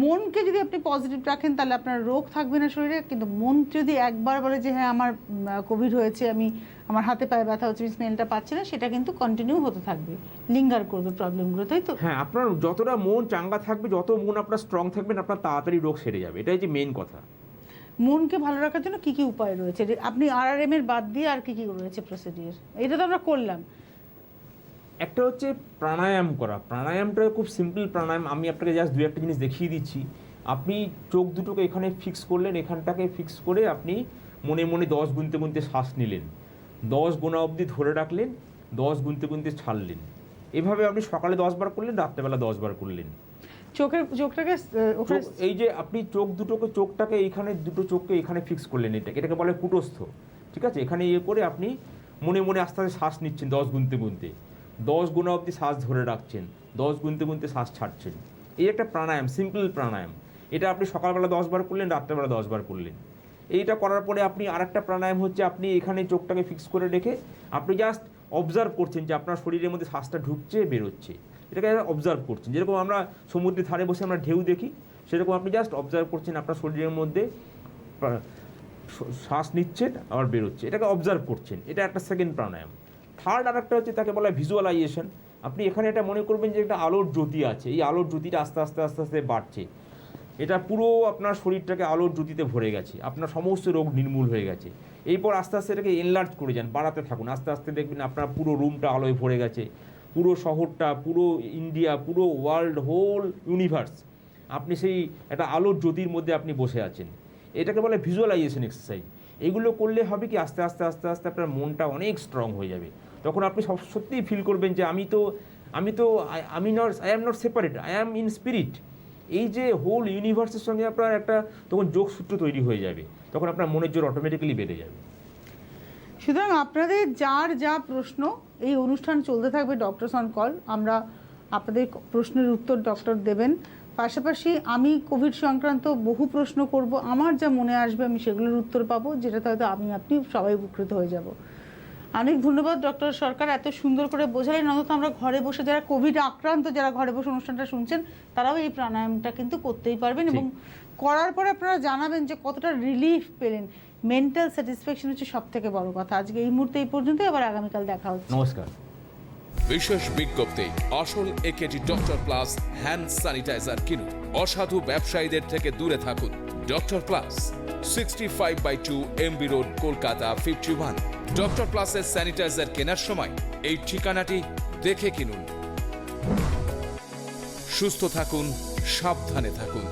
মনকে যদি আপনি পজিটিভ রাখেন তাহলে আপনার রোগ থাকবে না শরীরে। কিন্তু মন যদি একবার বলে যে হ্যাঁ আমার কোভিড হয়েছে, আমার হাতে পায়ে ব্যথা হচ্ছে, স্মেলটা পাচ্ছি না, সেটা কিন্তু কন্টিনিউ হতে থাকবে, লিঙ্গার করবে প্রবলেমগুলো, তাই তো? হ্যাঁ, আপনার যতটা মন চাঙ্গা থাকবে, যত মন আপনার স্ট্রং থাকবেন, আপনার তাড়াতাড়ি রোগ সেরে যাবে, এটাই যে মেইন কথা। মনকে ভালো রাখার জন্য কি কি উপায় রয়েছে? আপনি RRM এর বাদ দিয়ে আর কি কি রয়েছে প্রসিডিউর? এটা তো আমরা করলাম। একটা হচ্ছে প্রাণায়াম করা। প্রাণায়ামটা খুব সিম্পল প্রাণায়াম, আমি আপনাকে জাস্ট দু একটা জিনিস দেখিয়ে দিচ্ছি। আপনি চোখ দুটোকে এখানে ফিক্স করলেন, এখানটাকে ফিক্স করে আপনি মনে মনে 10 গুনতে গুনতে শ্বাস নিলেন, 10 গোনা অবধি ধরে রাখলেন, 10 গুনতে গুনতে ছাড়লেন। এভাবে আপনি সকালে 10 বার করলেন, রাত্রেবেলা 10 বার করলেন। চোখটাকে এই যে আপনি চোখটাকে এইখানে, দুটো চোখকে এখানে ফিক্স করলেন, এটাকে বলে কুটস্থ। ঠিক আছে, এখানে করে আপনি মনে মনে আস্তে আস্তে শ্বাস নিচ্ছেন 10 গুনতে গুনতে, 10 গোনা অবধি শ্বাস ধরে রাখছেন, 10 গুনতে গুনতে শ্বাস ছাড়ছেন। এই একটা প্রাণায়াম, সিম্পল প্রাণায়াম। এটা আপনি সকালবেলা 10 বার করলেন, রাত্রেবেলা 10 বার করলেন। এইটা করার পরে আপনি আরেকটা প্রাণায়াম হচ্ছে, আপনি এখানে চোখটাকে ফিক্স করে রেখে আপনি জাস্ট অবজার্ভ করছেন যে আপনার শরীরের মধ্যে শ্বাসটা ঢুকছে বেরোচ্ছে, এটাকে অবজার্ভ করছেন। যেরকম আমরা সমুদ্রের ধারে বসে আমরা ঢেউ দেখি, সেরকম আপনি জাস্ট অবজার্ভ করছেন আপনার শরীরের মধ্যে শ্বাস নিচ্ছেন আবার বেরোচ্ছে, এটাকে অবজার্ভ করছেন। এটা একটা সেকেন্ড প্রাণায়াম। থার্ড আরেকটা হচ্ছে, তাকে বলা হয় ভিজুয়ালাইজেশন। আপনি এখানে এটা মনে করবেন যে একটা আলোর জ্যোতি আছে, এই আলোর জ্যোতিটা আস্তে আস্তে আস্তে আস্তে বাড়ছে, এটা পুরো আপনার শরীরটাকে আলোর জ্যোতিতে ভরে গেছে, আপনার সমস্ত রোগ নির্মূল হয়ে গেছে। এরপর আস্তে আস্তে এটাকে এনলার্জ করে যান, বাড়াতে থাকুন, আস্তে আস্তে দেখবেন আপনার পুরো রুমটা আলোয় ভরে গেছে, পুরো শহরটা, পুরো ইন্ডিয়া, পুরো ওয়ার্ল্ড, হোল ইউনিভার্স, আপনি সেই একটা আলোর জ্যোতির মধ্যে আপনি বসে আছেন। এটাকে বলে ভিজুয়ালাইজেশন এক্সারসাইজ। এগুলো করলে হবে কি, আস্তে আস্তে আস্তে আস্তে আপনার মনটা অনেক স্ট্রং হয়ে যাবে। তখন আপনি সত্যিই ফিল করবেন যে I am not separate, I am in spirit. এই যে হোল ইউনিভার্সের সঙ্গে আপনার একটা তখন যোগসূত্র তৈরি হয়ে যাবে, তখন আপনার মনের জোর অটোমেটিক্যালি বেড়ে যাবে। সুতরাং আপনাদের যার যা প্রশ্ন, এই অনুষ্ঠান চলতে থাকবে ডক্টরস অন কল। আমরা আপনাদের প্রশ্নের উত্তর ডক্টর দেবেন, পাশাপাশি আমি কোভিড সংক্রান্ত বহু প্রশ্ন করব, আমার যা মনে আসবে আমি সেগুলোর উত্তর পাবো, যেটাতে হয়তো আপনি সবাই উপকৃত হয়ে যাব। অনেক ধন্যবাদ ডক্টর সরকার, এত সুন্দর করে বোঝালেন। অন্তত আমরা ঘরে বসে, যারা কোভিড আক্রান্ত, যারা ঘরে বসে অনুষ্ঠানটা শুনছেন, তারাও এই প্রাণায়ামটা কিন্তু করতেই পারবেন, এবং করার পরে আপনারা জানাবেন যে কতটা রিলিফ পেলেন। মেন্টাল স্যাটিসফ্যাকশন হচ্ছে সব থেকে বড় কথা। আজকে এই মুহূর্তে এই পর্যন্ত, আবার আগামীকাল দেখা হচ্ছে। নমস্কার। বিশেষ বিজ্ঞপ্তি, আসল AKG doctor plus hand sanitizer কিনুন, অসাধু ব্যবসায়ীদের থেকে দূরে থাকুন। Doctor plus, 65/2 MB road, Kolkata 51। Doctor প্লাসের স্যানিটাইজার কেনার সময় এই ঠিকানাটি দেখে কিনুন। সুস্থ থাকুন, সাবধানে থাকুন।